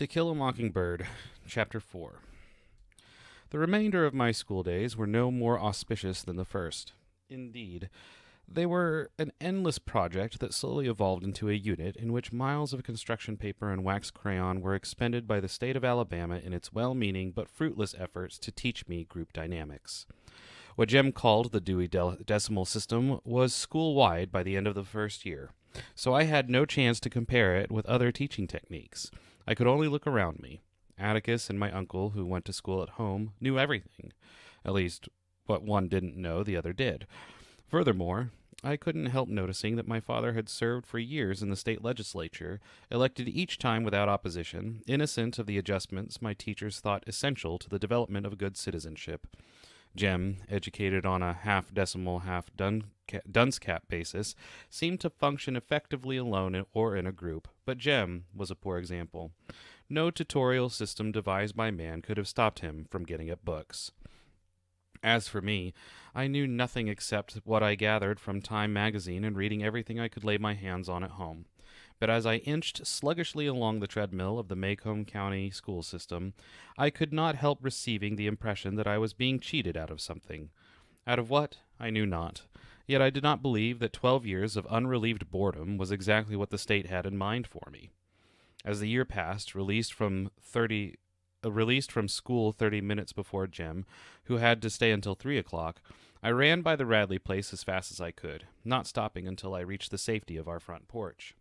To Kill a Mockingbird, Chapter 4. The remainder of my school days were no more auspicious than the first. Indeed, they were an endless project that slowly evolved into a unit in which miles of construction paper and wax crayon were expended by the state of Alabama in its well-meaning but fruitless efforts to teach me group dynamics. What Jem called the Dewey Decimal System was school-wide by the end of the first year, so I had no chance to compare it with other teaching techniques. I could only look around me. Atticus and my uncle, who went to school at home, knew everything. At least, what one didn't know, the other did. Furthermore, I couldn't help noticing that my father had served for years in the state legislature, elected each time without opposition, innocent of the adjustments my teachers thought essential to the development of good citizenship. Jem, educated on a half-decimal, half-dunce cap basis, seemed to function effectively alone or in a group, but Jem was a poor example. No tutorial system devised by man could have stopped him from getting at books. As for me, I knew nothing except what I gathered from Time magazine and reading everything I could lay my hands on at home. But as I inched sluggishly along the treadmill of the Macomb County school system, I could not help receiving the impression that I was being cheated out of something. Out of what, I knew not. Yet I did not believe that 12 years of unrelieved boredom was exactly what the state had in mind for me. As the year passed, released from school 30 minutes before Jem, who had to stay until 3 o'clock, I ran by the Radley place as fast as I could, not stopping until I reached the safety of our front porch.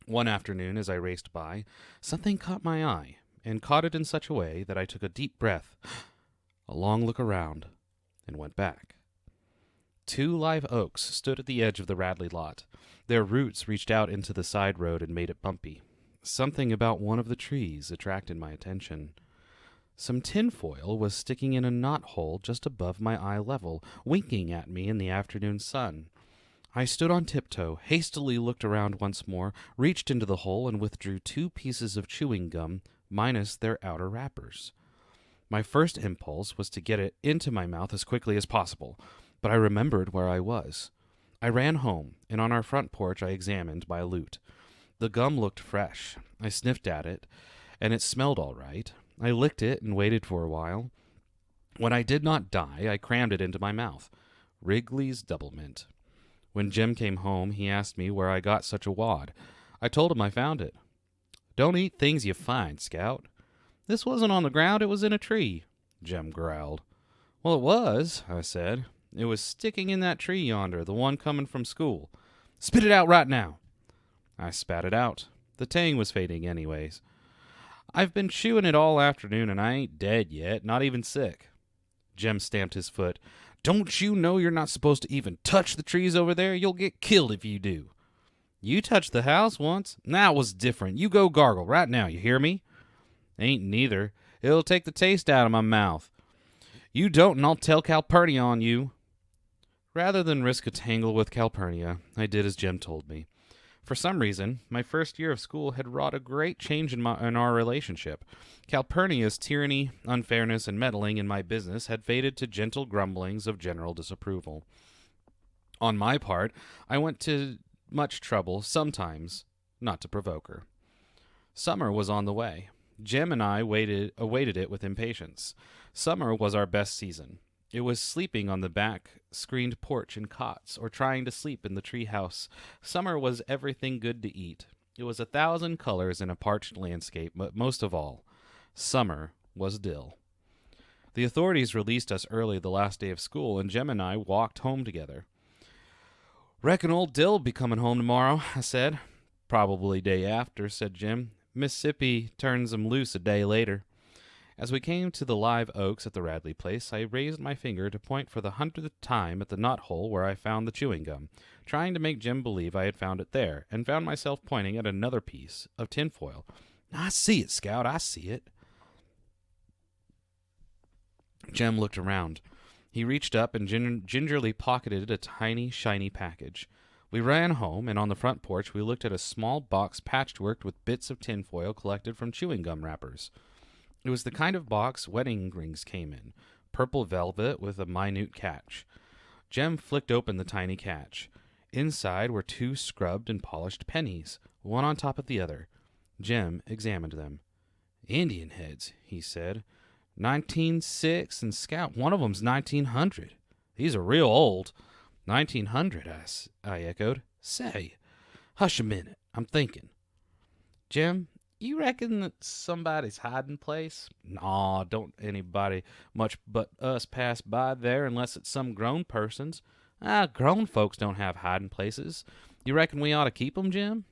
One afternoon, as I raced by, something caught my eye, and caught it in such a way that I took a deep breath, a long look around, and went back. 2 live oaks stood at the edge of the Radley lot. Their roots reached out into the side road and made it bumpy. Something about one of the trees attracted my attention. Some tinfoil was sticking in a knothole just above my eye level, winking at me in the afternoon sun. I stood on tiptoe, hastily looked around once more, reached into the hole, and withdrew 2 pieces of chewing gum, minus their outer wrappers. My first impulse was to get it into my mouth as quickly as possible, but I remembered where I was. I ran home, and on our front porch I examined my loot. The gum looked fresh. I sniffed at it, and it smelled all right. I licked it and waited for a while. When I did not die, I crammed it into my mouth. Wrigley's Double Mint. When Jem came home, he asked me where I got such a wad. I told him I found it. "Don't eat things you find, Scout." "This wasn't on the ground, it was in a tree," Jem growled. "Well, it was," I said. "It was sticking in that tree yonder, the one coming from school." "Spit it out right now." I spat it out. The tang was fading anyways. "I've been chewing it all afternoon, and I ain't dead yet, not even sick." Jem stamped his foot. "Don't you know you're not supposed to even touch the trees over there? You'll get killed if you do." "You touched the house once. That was different. You go gargle right now, you hear me?" "Ain't neither. It'll take the taste out of my mouth." "You don't, and I'll tell Calpurnia on you." Rather than risk a tangle with Calpurnia, I did as Jem told me. For some reason, my first year of school had wrought a great change in our relationship. Calpurnia's tyranny, unfairness, and meddling in my business had faded to gentle grumblings of general disapproval. On my part, I went to much trouble, sometimes, not to provoke her. Summer was on the way. Jem and I awaited it with impatience. Summer was our best season. It was sleeping on the back screened porch in cots, or trying to sleep in the tree house. Summer was everything good to eat. It was 1,000 colors in a parched landscape, but most of all, summer was dill. The authorities released us early the last day of school, and Jem and I walked home together. "Reckon old Dill'll be coming home tomorrow," I said. "Probably day after," said Jem. "Mississippi turns 'em loose a day later." As we came to the live oaks at the Radley place, I raised my finger to point for the 100th time at the knothole where I found the chewing gum, trying to make Jem believe I had found it there, and found myself pointing at another piece of tinfoil. "I see it, Scout, I see it." Jem looked around. He reached up and gingerly pocketed a tiny, shiny package. We ran home, and on the front porch we looked at a small box patchworked with bits of tinfoil collected from chewing gum wrappers. It was the kind of box wedding rings came in, purple velvet with a minute catch. Jem flicked open the tiny catch. Inside were 2 scrubbed and polished pennies, one on top of the other. Jem examined them. Indian heads, he said. 1906 and Scout. One of 'em's 1900. These are real old. 1900, I echoed. Say, hush a minute. I'm thinking. Jim, you reckon that somebody's hiding place? Naw, don't anybody much but us pass by there unless it's some grown person's. Grown folks don't have hiding places. You reckon we ought to keep 'em, Jim?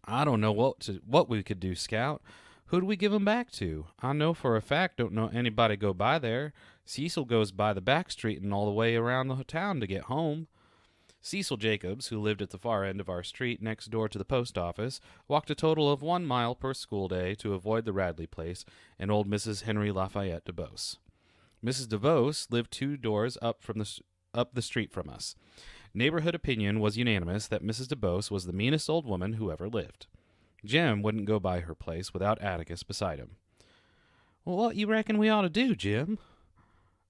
I don't know what we could do, Scout. Who'd we give 'em back to? I know for a fact don't know anybody go by there. Cecil goes by the back street and all the way around the town to get home. Cecil Jacobs, who lived at the far end of our street next door to the post office, walked a total of 1 mile per school day to avoid the Radley place and old Mrs. Henry Lafayette DeBose. Mrs. DeBose lived 2 doors up the street from us. Neighborhood opinion was unanimous that Mrs. DeBose was the meanest old woman who ever lived. Jim wouldn't go by her place without Atticus beside him. Well, what you reckon we ought to do, Jim?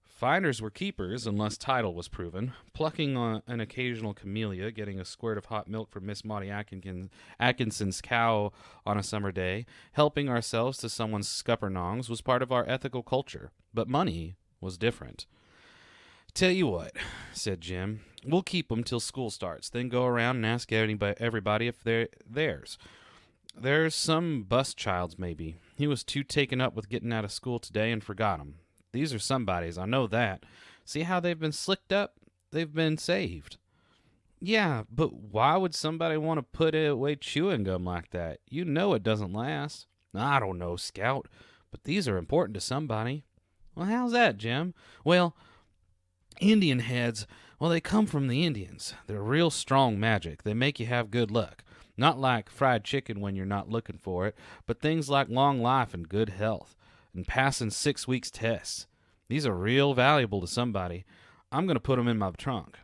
Finders were keepers unless title was proven. Plucking an occasional camellia, getting a squirt of hot milk from Miss Maudie Atkinson's cow on a summer day, helping ourselves to someone's scuppernongs was part of our ethical culture. But money was different. Tell you what, said Jim, we'll keep 'em till school starts, then go around and ask everybody if they're theirs. There's some bus child's maybe. He was too taken up with getting out of school today and forgot 'em. These are somebody's, I know that. See how they've been slicked up? They've been saved. Yeah, but why would somebody want to put away chewing gum like that? You know it doesn't last. I don't know, Scout, but these are important to somebody. Well, how's that, Jim? Well, Indian heads, they come from the Indians. They're real strong magic. They make you have good luck. Not like fried chicken when you're not looking for it, but things like long life and good health, and passing 6 weeks tests. These are real valuable to somebody. I'm going to put 'em in my trunk.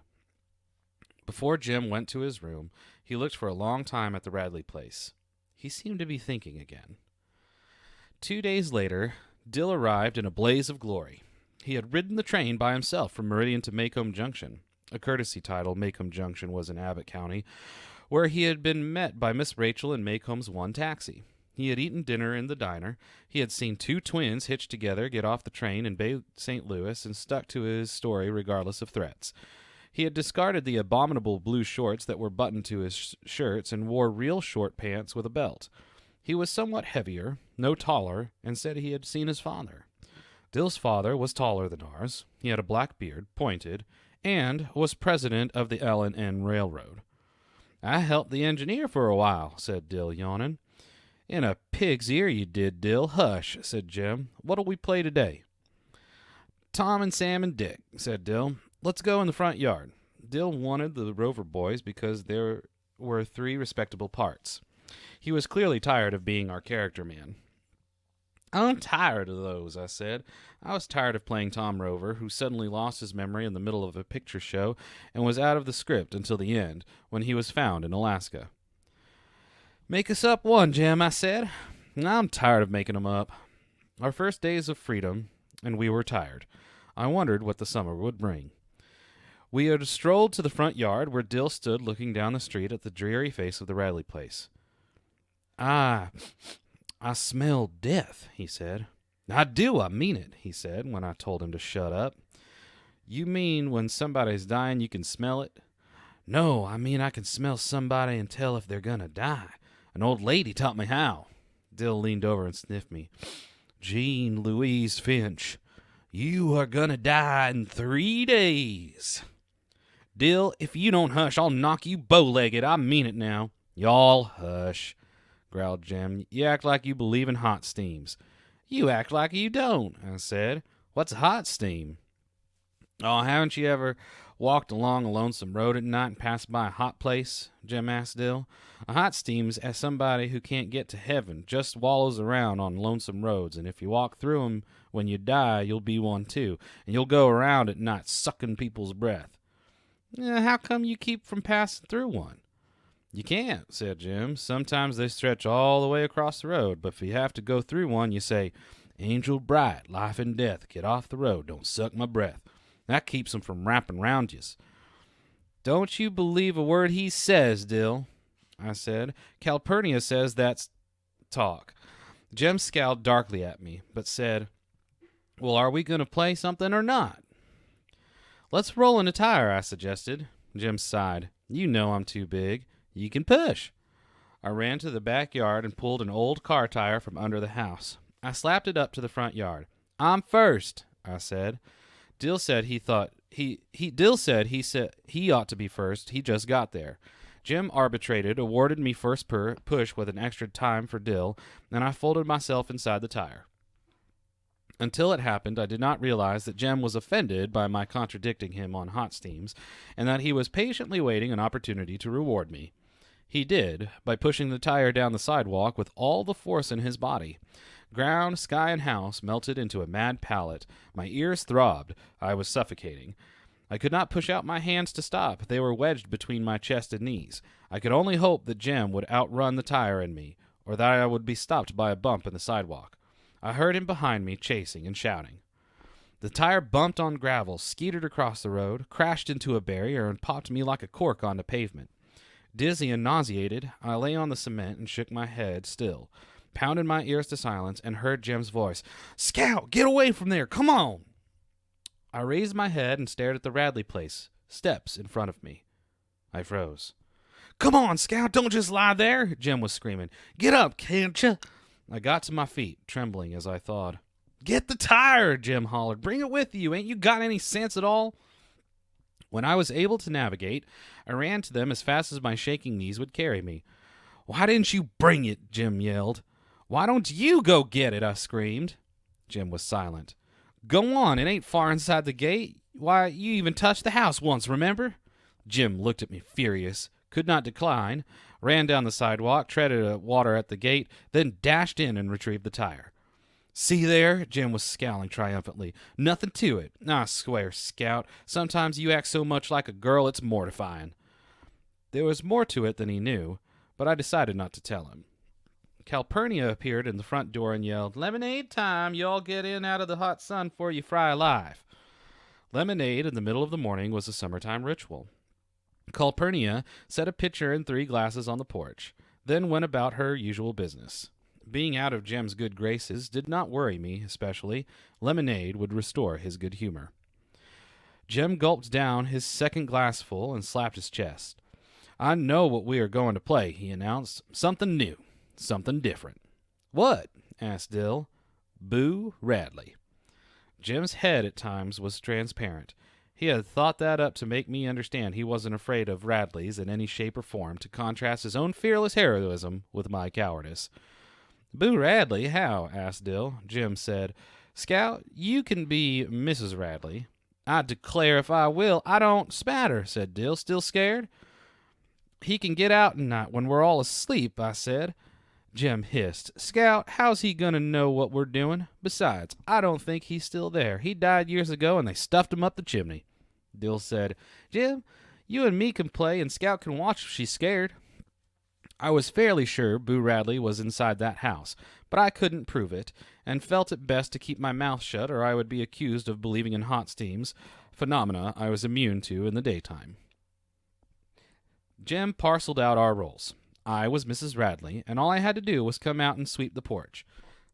Before Jim went to his room, he looked for a long time at the Radley place. He seemed to be thinking again. 2 days later, Dill arrived in a blaze of glory. He had ridden the train by himself from Meridian to Macomb Junction. A courtesy title, Macomb Junction was in Abbott County, where he had been met by Miss Rachel in Macomb's one taxi. He had eaten dinner in the diner. He had seen 2 twins hitched together get off the train in Bay St. Louis and stuck to his story regardless of threats. He had discarded the abominable blue shorts that were buttoned to his shirts and wore real short pants with a belt. He was somewhat heavier, no taller, and said he had seen his father. Dill's father was taller than ours. He had a black beard, pointed, and was president of the L&N Railroad. I helped the engineer for a while, said Dill, yawning. In a pig's ear you did, Dill. Hush, said Jim. What'll we play today? Tom and Sam and Dick, said Dill. Let's go in the front yard. Dill wanted the Rover boys because there were 3 respectable parts. He was clearly tired of being our character man. I'm tired of those, I said. I was tired of playing Tom Rover, who suddenly lost his memory in the middle of a picture show and was out of the script until the end, when he was found in Alaska. Make us up one, Jim, I said. I'm tired of making 'em up. Our first days of freedom, and we were tired. I wondered what the summer would bring. We had strolled to the front yard, where Dill stood looking down the street at the dreary face of the Radley place. I smell death, he said. I do, I mean it, he said, when I told him to shut up. You mean when somebody's dying you can smell it? No, I mean I can smell somebody and tell if they're gonna die. An old lady taught me how. Dill leaned over and sniffed me. Jean Louise Finch, you are gonna die in 3 days. Dill, if you don't hush, I'll knock you bow-legged. I mean it now. Y'all hush, growled Jim. You act like you believe in hot steams. You act like you don't, I said. What's a hot steam? Oh, haven't you ever walked along a lonesome road at night and passed by a hot place? Jim asked Dill. A hot steam's as somebody who can't get to heaven, just wallows around on lonesome roads, and if you walk through 'em when you die, you'll be one too, and you'll go around at night sucking people's breath. How come you keep from passing through one? You can't, said Jim. Sometimes they stretch all the way across the road, but if you have to go through one, you say, Angel bright, life and death, get off the road, don't suck my breath. That keeps 'em from wrapping round yous. Don't you believe a word he says, Dill, I said. Calpurnia says that's talk. Jem scowled darkly at me, but said, "Well, are we going to play something or not?" "Let's roll in a tire," I suggested. Jem sighed. "You know I'm too big. You can push." I ran to the backyard and pulled an old car tire from under the house. I slapped it up to the front yard. "I'm first," I said. Dill said he thought he ought to be first. He just got there. Jem arbitrated, awarded me first push with an extra time for Dill, and I folded myself inside the tire. Until it happened, I did not realize that Jem was offended by my contradicting him on hot steams, and that he was patiently waiting an opportunity to reward me. He did, by pushing the tire down the sidewalk with all the force in his body. Ground, sky, and house melted into a mad pallet. My ears throbbed. I was suffocating. I could not push out my hands to stop. They were wedged between my chest and knees. I could only hope that Jem would outrun the tire and me, or that I would be stopped by a bump in the sidewalk. I heard him behind me, chasing and shouting. The tire bumped on gravel, skeetered across the road, crashed into a barrier, and popped me like a cork on the pavement. Dizzy and nauseated, I lay on the cement and shook my head still, pounded my ears to silence, and heard Jem's voice. "Scout, get away from there! Come on!" I raised my head and stared at the Radley place, steps in front of me. I froze. "Come on, Scout, don't just lie there!" Jem was screaming. "Get up, can't you?" I got to my feet, trembling as I thawed. "Get the tire!" Jem hollered. "Bring it with you. Ain't you got any sense at all?" When I was able to navigate, I ran to them as fast as my shaking knees would carry me. "Why didn't you bring it?" Jem yelled. "Why don't you go get it?" I screamed. Jem was silent. "Go on, it ain't far inside the gate. Why, you even touched the house once, remember?" Jem looked at me furious, could not decline, ran down the sidewalk, treaded water at the gate, then dashed in and retrieved the tire. "See there?" Jem was scowling triumphantly. "Nothing to it. I swear, Scout, sometimes you act so much like a girl it's mortifying." There was more to it than he knew, but I decided not to tell him. Calpurnia appeared in the front door and yelled, "Lemonade time! You all get in out of the hot sun before you fry alive." Lemonade in the middle of the morning was a summertime ritual. Calpurnia set a pitcher and 3 glasses on the porch, then went about her usual business. Being out of Jem's good graces did not worry me, especially. Lemonade would restore his good humor. Jem gulped down his second glassful and slapped his chest. "I know what we are going to play," he announced. "Something new. Something different." "What?" asked Dill. "Boo Radley." Jem's head at times was transparent. He had thought that up to make me understand he wasn't afraid of Radley's in any shape or form, to contrast his own fearless heroism with my cowardice. "Boo Radley? How?" asked Dill. Jem said, "Scout, you can be Mrs. Radley." "I declare if I will. I don't spatter," said Dill, still scared. "He can get out at night when we're all asleep," I said. Jem hissed. "Scout, how's he gonna know what we're doing? Besides, I don't think he's still there. He died years ago, and they stuffed him up the chimney." Dill said, "Jem, you and me can play, and Scout can watch if she's scared." I was fairly sure Boo Radley was inside that house, but I couldn't prove it, and felt it best to keep my mouth shut, or I would be accused of believing in hot steams, phenomena I was immune to in the daytime. Jem parceled out our roles. I was Mrs. Radley, and all I had to do was come out and sweep the porch.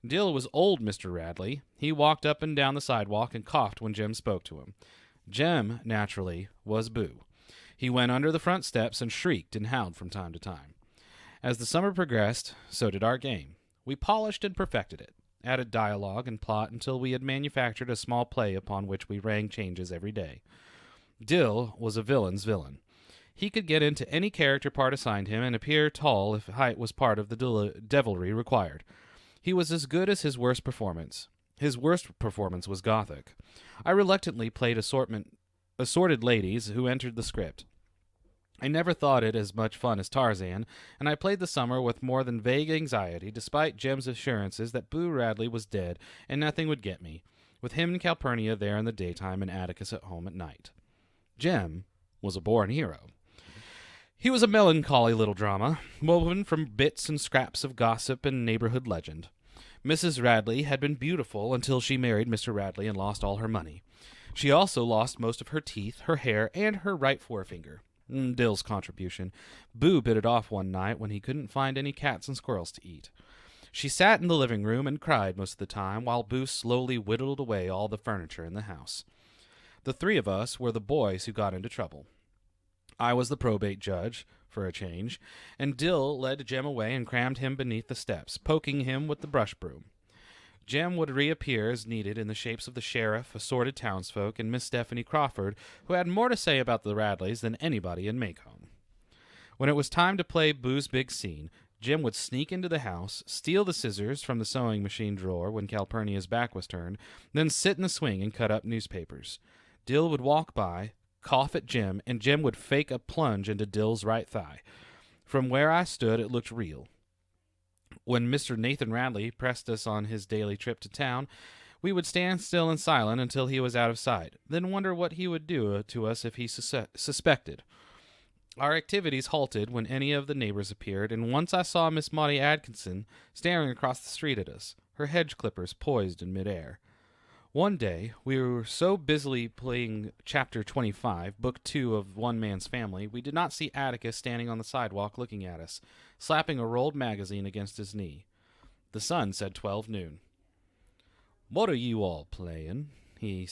Dill was old Mr. Radley. He walked up and down the sidewalk and coughed when Jem spoke to him. Jem, naturally, was Boo. He went under the front steps and shrieked and howled from time to time. As the summer progressed, so did our game. We polished and perfected it, added dialogue and plot until we had manufactured a small play upon which we rang changes every day. Dill was a villain's villain. He could get into any character part assigned him and appear tall if height was part of the devilry required. He was as good as his worst performance. His worst performance was Gothic. I reluctantly played assorted ladies who entered the script. I never thought it as much fun as Tarzan, and I played the summer with more than vague anxiety, despite Jem's assurances that Boo Radley was dead and nothing would get me, with him and Calpurnia there in the daytime and Atticus at home at night. Jem was a born hero. He was a melancholy little drama, woven from bits and scraps of gossip and neighborhood legend. Mrs. Radley had been beautiful until she married Mr. Radley and lost all her money. She also lost most of her teeth, her hair, and her right forefinger. Dill's contribution. Boo bit it off one night when he couldn't find any cats and squirrels to eat. She sat in the living room and cried most of the time, while Booth slowly whittled away all the furniture in the house. The three of us were the boys who got into trouble. I was the probate judge, for a change, and Dill led Jem away and crammed him beneath the steps, poking him with the brush broom. Jem would reappear as needed in the shapes of the sheriff, assorted townsfolk, and Miss Stephanie Crawford, who had more to say about the Radleys than anybody in Macomb. When it was time to play Boo's big scene, Jim would sneak into the house, steal the scissors from the sewing machine drawer when Calpurnia's back was turned, then sit in the swing and cut up newspapers. Dill would walk by, cough at Jim, and Jim would fake a plunge into Dill's right thigh. From where I stood, it looked real. When Mr. Nathan Radley pressed us on his daily trip to town, we would stand still and silent until he was out of sight, then wonder what he would do to us if he suspected. Our activities halted when any of the neighbors appeared, and once I saw Miss Maudie Atkinson staring across the street at us, her hedge clippers poised in midair. One day, we were so busily playing Chapter 25, Book 2 of One Man's Family, we did not see Atticus standing on the sidewalk looking at us, slapping a rolled magazine against his knee. The sun said 12 noon. "What are you all playing?" he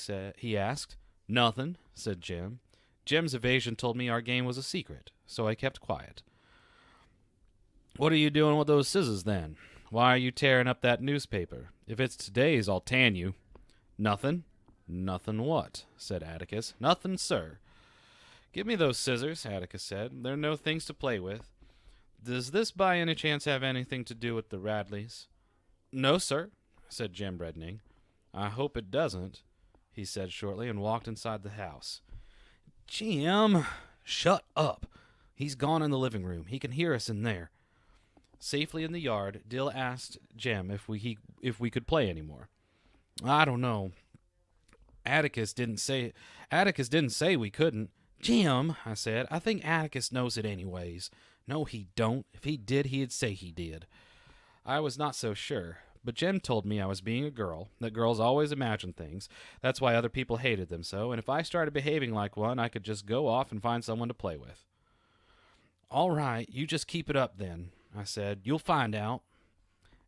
asked. "Nothing," said Jim. Jim's evasion told me our game was a secret, so I kept quiet. "What are you doing with those scissors, then? Why are you tearing up that newspaper? If it's today's, I'll tan you." "Nothing." "Nothing what?" said Atticus. "Nothing, sir." "Give me those scissors," Atticus said. "They're no things to play with. Does this by any chance have anything to do with the Radleys?" "No, sir," said Jim, reddening. "I hope it doesn't," he said shortly, and walked inside the house. "Jim!" "Shut up! He's gone in the living room. He can hear us in there." Safely in the yard, Dill asked Jim if we could play any more. "I don't know. Atticus didn't say we couldn't." "Jim," I said, "I think Atticus knows it anyways." "No, he don't. If he did, he'd say he did." I was not so sure, but Jim told me I was being a girl, that girls always imagine things. That's why other people hated them so, and if I started behaving like one, I could just go off and find someone to play with. "All right, you just keep it up then," I said. "You'll find out."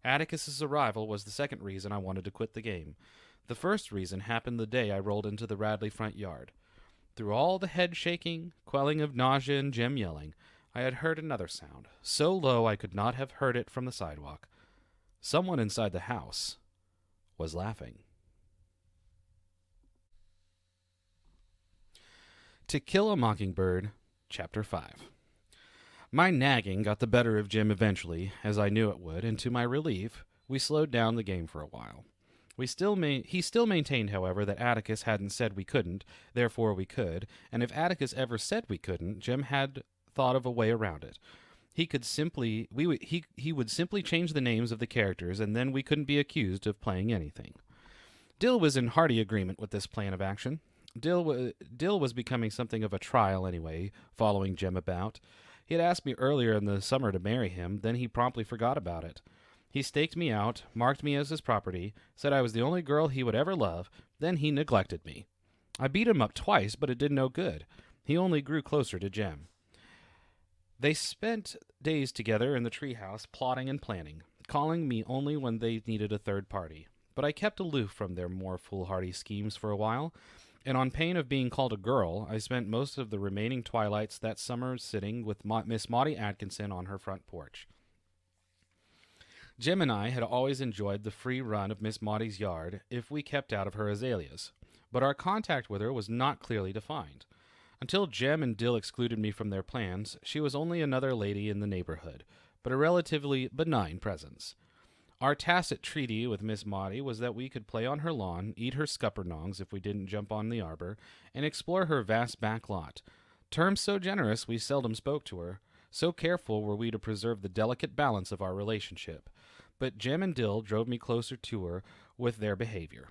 Atticus's arrival was the second reason I wanted to quit the game. The first reason happened the day I rolled into the Radley front yard. Through all the head shaking, quelling of nausea, and Jim yelling, I had heard another sound, so low I could not have heard it from the sidewalk. Someone inside the house was laughing. To Kill a Mockingbird, Chapter 5. My nagging got the better of Jim eventually, as I knew it would, and to my relief, we slowed down the game for a while. He still maintained, however, that Atticus hadn't said we couldn't, therefore we could, and if Atticus ever said we couldn't, Jim had thought of a way around it. He would simply change the names of the characters, and then we couldn't be accused of playing anything. Dill was in hearty agreement with this plan of action. Dill was becoming something of a trial anyway, following Jim about. He had asked me earlier in the summer to marry him, then he promptly forgot about it. He staked me out, marked me as his property, said I was the only girl he would ever love, then he neglected me. I beat him up twice, but it did no good. He only grew closer to Jem. They spent days together in the treehouse, plotting and planning, calling me only when they needed a third party. But I kept aloof from their more foolhardy schemes for a while, and on pain of being called a girl, I spent most of the remaining twilights that summer sitting with Miss Maudie Atkinson on her front porch. Jim and I had always enjoyed the free run of Miss Maudie's yard if we kept out of her azaleas, but our contact with her was not clearly defined. Until Jem and Dill excluded me from their plans, she was only another lady in the neighborhood, but a relatively benign presence. Our tacit treaty with Miss Maudie was that we could play on her lawn, eat her scuppernongs if we didn't jump on the arbor, and explore her vast back lot. Terms so generous we seldom spoke to her, so careful were we to preserve the delicate balance of our relationship. But Jem and Dill drove me closer to her with their behavior.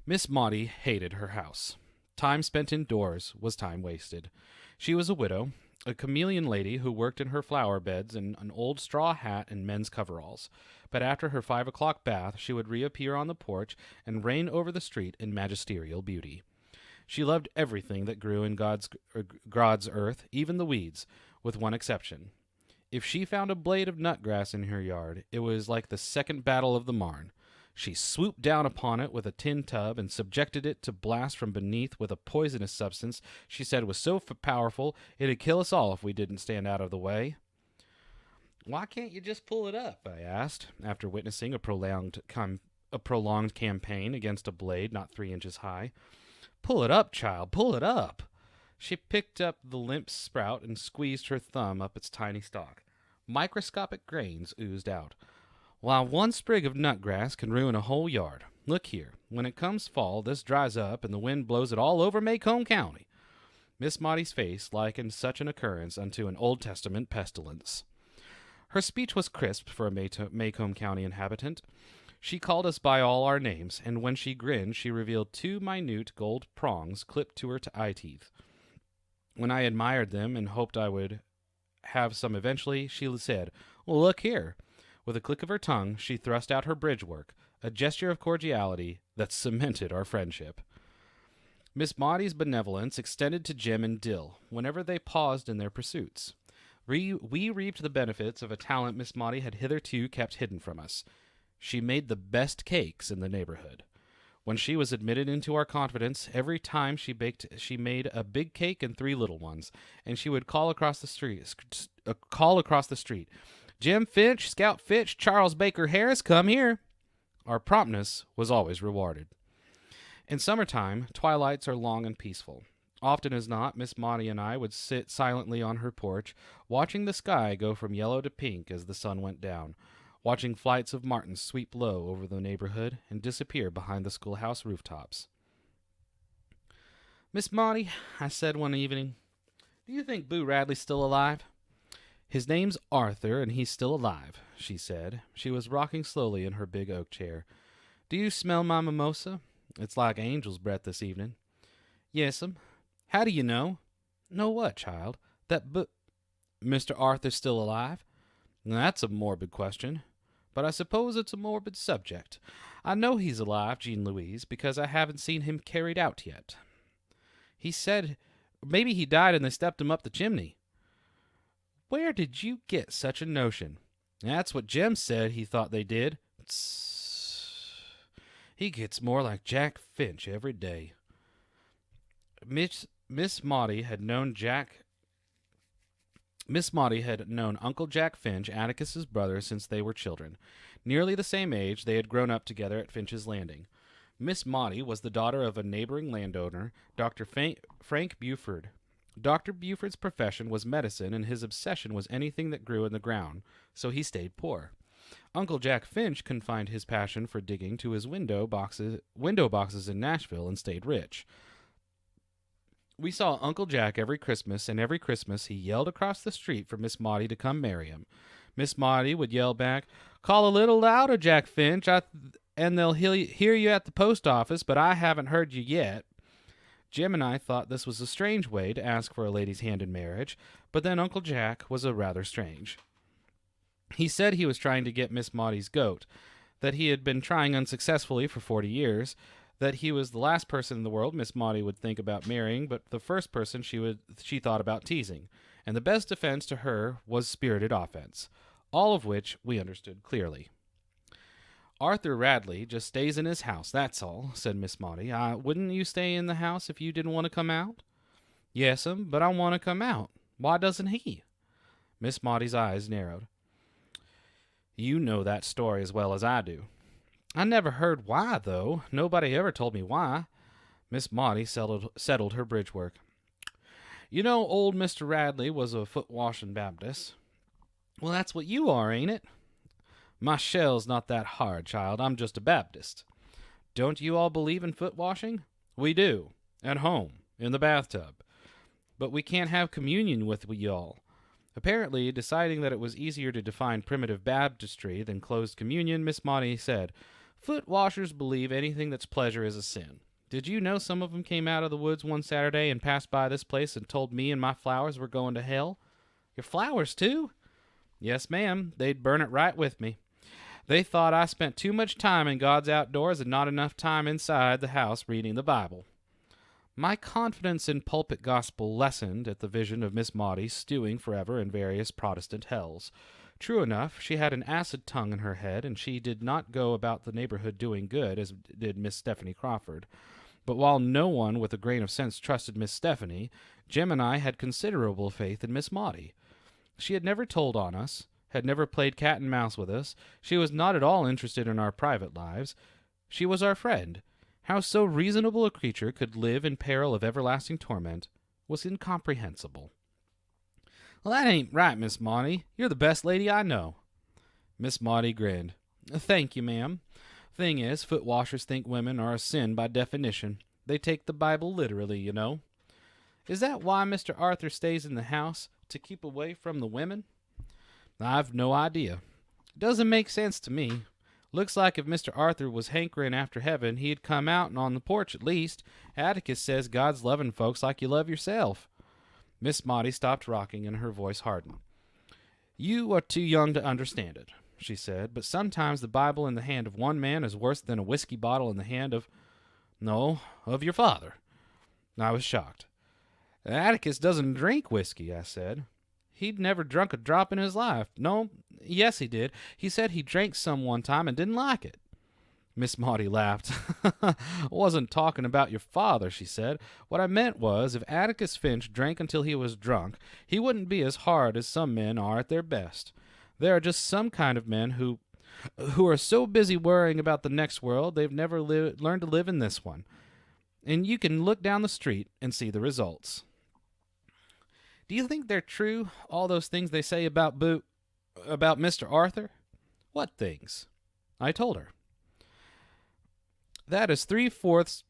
Miss Maudie hated her house. Time spent indoors was time wasted. She was a widow, a chameleon lady who worked in her flower beds in an old straw hat and men's coveralls. But after her 5 o'clock bath, she would reappear on the porch and reign over the street in magisterial beauty. She loved everything that grew in God's earth, even the weeds, with one exception. If she found a blade of nutgrass in her yard, it was like the Second Battle of the Marne. She swooped down upon it with a tin tub and subjected it to blast from beneath with a poisonous substance she said was so powerful it'd kill us all if we didn't stand out of the way. Why can't you just pull it up? I asked, after witnessing a prolonged campaign against a blade not 3 inches high. Pull it up, child, pull it up. She picked up the limp sprout and squeezed her thumb up its tiny stalk. Microscopic grains oozed out. While one sprig of nutgrass can ruin a whole yard. Look here, when it comes fall, this dries up and the wind blows it all over Macomb County. Miss Maudie's face likened such an occurrence unto an Old Testament pestilence. Her speech was crisp for a Macomb County inhabitant. She called us by all our names, and when she grinned, she revealed 2 minute gold prongs clipped to her eye teeth. When I admired them and hoped I would have some eventually, she said, "Well, look here." With a click of her tongue, she thrust out her bridge work, a gesture of cordiality that cemented our friendship. Miss Maudie's benevolence extended to Jim and Dill whenever they paused in their pursuits. We reaped the benefits of a talent Miss Maudie had hitherto kept hidden from us. She made the best cakes in the neighborhood. When she was admitted into our confidence, every time she baked, she made a big cake and 3 little ones, and she would call across the street, "Jim Finch, Scout Fitch, Charles Baker Harris, come here." Our promptness was always rewarded. In summertime, twilights are long and peaceful. Often as not, Miss Maudie and I would sit silently on her porch, watching the sky go from yellow to pink as the sun went down, watching flights of martins sweep low over the neighborhood and disappear behind the schoolhouse rooftops. "Miss Maudie," I said one evening, "do you think Boo Radley's still alive?" "His name's Arthur, and he's still alive," she said. She was rocking slowly in her big oak chair. "Do you smell my mimosa? It's like angel's breath this evening." "Yes'm. How do you know?" "Know what, child? That Mr. Arthur's still alive?" "That's a morbid question. But I suppose it's a morbid subject. I know he's alive, Jean Louise, because I haven't seen him carried out yet." "He said maybe he died and they stepped him up the chimney." "Where did you get such a notion?" "That's what Jem said he thought they did." "Tss. He gets more like Jack Finch every day." Miss Maudie had known Uncle Jack Finch, Atticus's brother, since they were children. Nearly the same age, they had grown up together at Finch's Landing. Miss Maudie was the daughter of a neighboring landowner, Dr. Frank Buford. Dr. Buford's profession was medicine, and his obsession was anything that grew in the ground, so he stayed poor. Uncle Jack Finch confined his passion for digging to his window boxes in Nashville and stayed rich. We saw Uncle Jack every Christmas, and every Christmas he yelled across the street for Miss Maudie to come marry him. Miss Maudie would yell back, "Call a little louder, Jack Finch, and they'll hear you at the post office, but I haven't heard you yet." Jim and I thought this was a strange way to ask for a lady's hand in marriage, but then Uncle Jack was a rather strange. He said he was trying to get Miss Maudie's goat, that he had been trying unsuccessfully for 40 years, that he was the last person in the world Miss Maudie would think about marrying, but the first person she thought about teasing, and the best defense to her was spirited offense, all of which we understood clearly. "Arthur Radley just stays in his house, that's all," said Miss Maudie. "Wouldn't you stay in the house if you didn't want to come out?" "Yes'm, but I want to come out. Why doesn't he?" Miss Maudie's eyes narrowed. "You know that story as well as I do." "I never heard why, though. Nobody ever told me why." Miss Maudie settled her bridge work. "You know, old Mr. Radley was a foot-washing Baptist." "Well, that's what you are, ain't it?" "My shell's not that hard, child. I'm just a Baptist." "Don't you all believe in foot-washing?" "We do. At home. In the bathtub. But we can't have communion with y'all." Apparently, deciding that it was easier to define primitive baptistry than closed communion, Miss Maudie said, "Foot washers believe anything that's pleasure is a sin. Did you know some of them came out of the woods one Saturday and passed by this place and told me and my flowers were going to hell?" "Your flowers, too?" "Yes, ma'am. They'd burn it right with me. They thought I spent too much time in God's outdoors and not enough time inside the house reading the Bible." My confidence in pulpit gospel lessened at the vision of Miss Maudie stewing forever in various Protestant hells. True enough, she had an acid tongue in her head, and she did not go about the neighborhood doing good, as did Miss Stephanie Crawford. But while no one with a grain of sense trusted Miss Stephanie, Jim and I had considerable faith in Miss Maudie. She had never told on us, had never played cat and mouse with us. She was not at all interested in our private lives. She was our friend. How so reasonable a creature could live in peril of everlasting torment was incomprehensible. "Well, that ain't right, Miss Maudie. You're the best lady I know." Miss Maudie grinned. "Thank you, ma'am. Thing is, foot washers think women are a sin by definition. They take the Bible literally, you know." "Is that why Mr. Arthur stays in the house, to keep away from the women?" "I've no idea. It doesn't make sense to me. Looks like if Mr. Arthur was hankering after heaven, he'd come out and on the porch at least. Atticus says God's loving folks like you love yourself." Miss Maudie stopped rocking and her voice hardened. "You are too young to understand it," she said, "but sometimes the Bible in the hand of one man is worse than a whiskey bottle in the hand of your father." I was shocked. "Atticus doesn't drink whiskey," I said. "He'd never drunk a drop in his life. No, yes, he did. He said he drank some one time and didn't like it." Miss Maudie laughed. "I wasn't talking about your father," she said. "What I meant was, if Atticus Finch drank until he was drunk, he wouldn't be as hard as some men are at their best. There are just some kind of men who are so busy worrying about the next world they've never learned to live in this one. And you can look down the street and see the results." "Do you think they're true, all those things they say about Mr. Arthur?" "What things?" I told her. "That is 3/4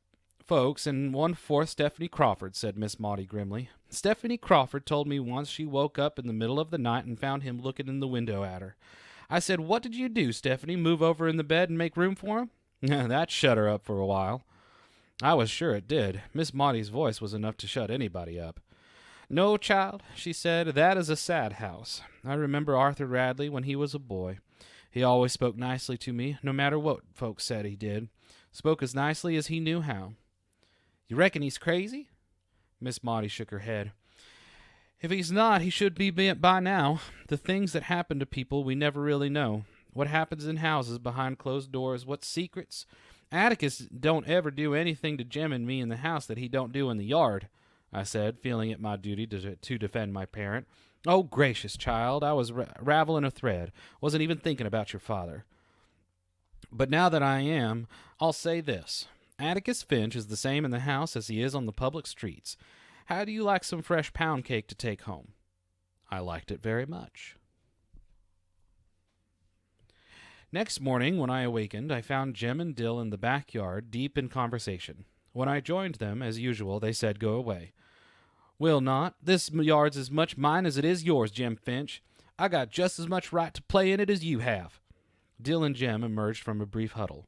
folks and 1/4 Stephanie Crawford," said Miss Maudie grimly. "Stephanie Crawford told me once she woke up in the middle of the night and found him looking in the window at her. I said, 'What did you do, Stephanie? Move over in the bed and make room for him?' That shut her up for a while." I was sure it did. Miss Maudie's voice was enough to shut anybody up. "No, child," she said, "that is a sad house. I remember Arthur Radley when he was a boy. He always spoke nicely to me, no matter what folks said he did. Spoke as nicely as he knew how." "You reckon he's crazy?" Miss Maudie shook her head. "If he's not, he should be by now. The things that happen to people we never really know. What happens in houses behind closed doors, what secrets. Atticus don't ever do anything to Jim and me in the house that he don't do in the yard," I said, feeling it my duty to defend my parent. "Oh, gracious, child, I was raveling a thread. Wasn't even thinking about your father. But now that I am, I'll say this. Atticus Finch is the same in the house as he is on the public streets. How do you like some fresh pound cake to take home?" I liked it very much. Next morning, when I awakened, I found Jim and Dill in the backyard, deep in conversation. When I joined them, as usual, they said, "Go away." "Will not. This yard's as much mine as it is yours, Jim Finch. I got just as much right to play in it as you have." Dill and Jim emerged from a brief huddle.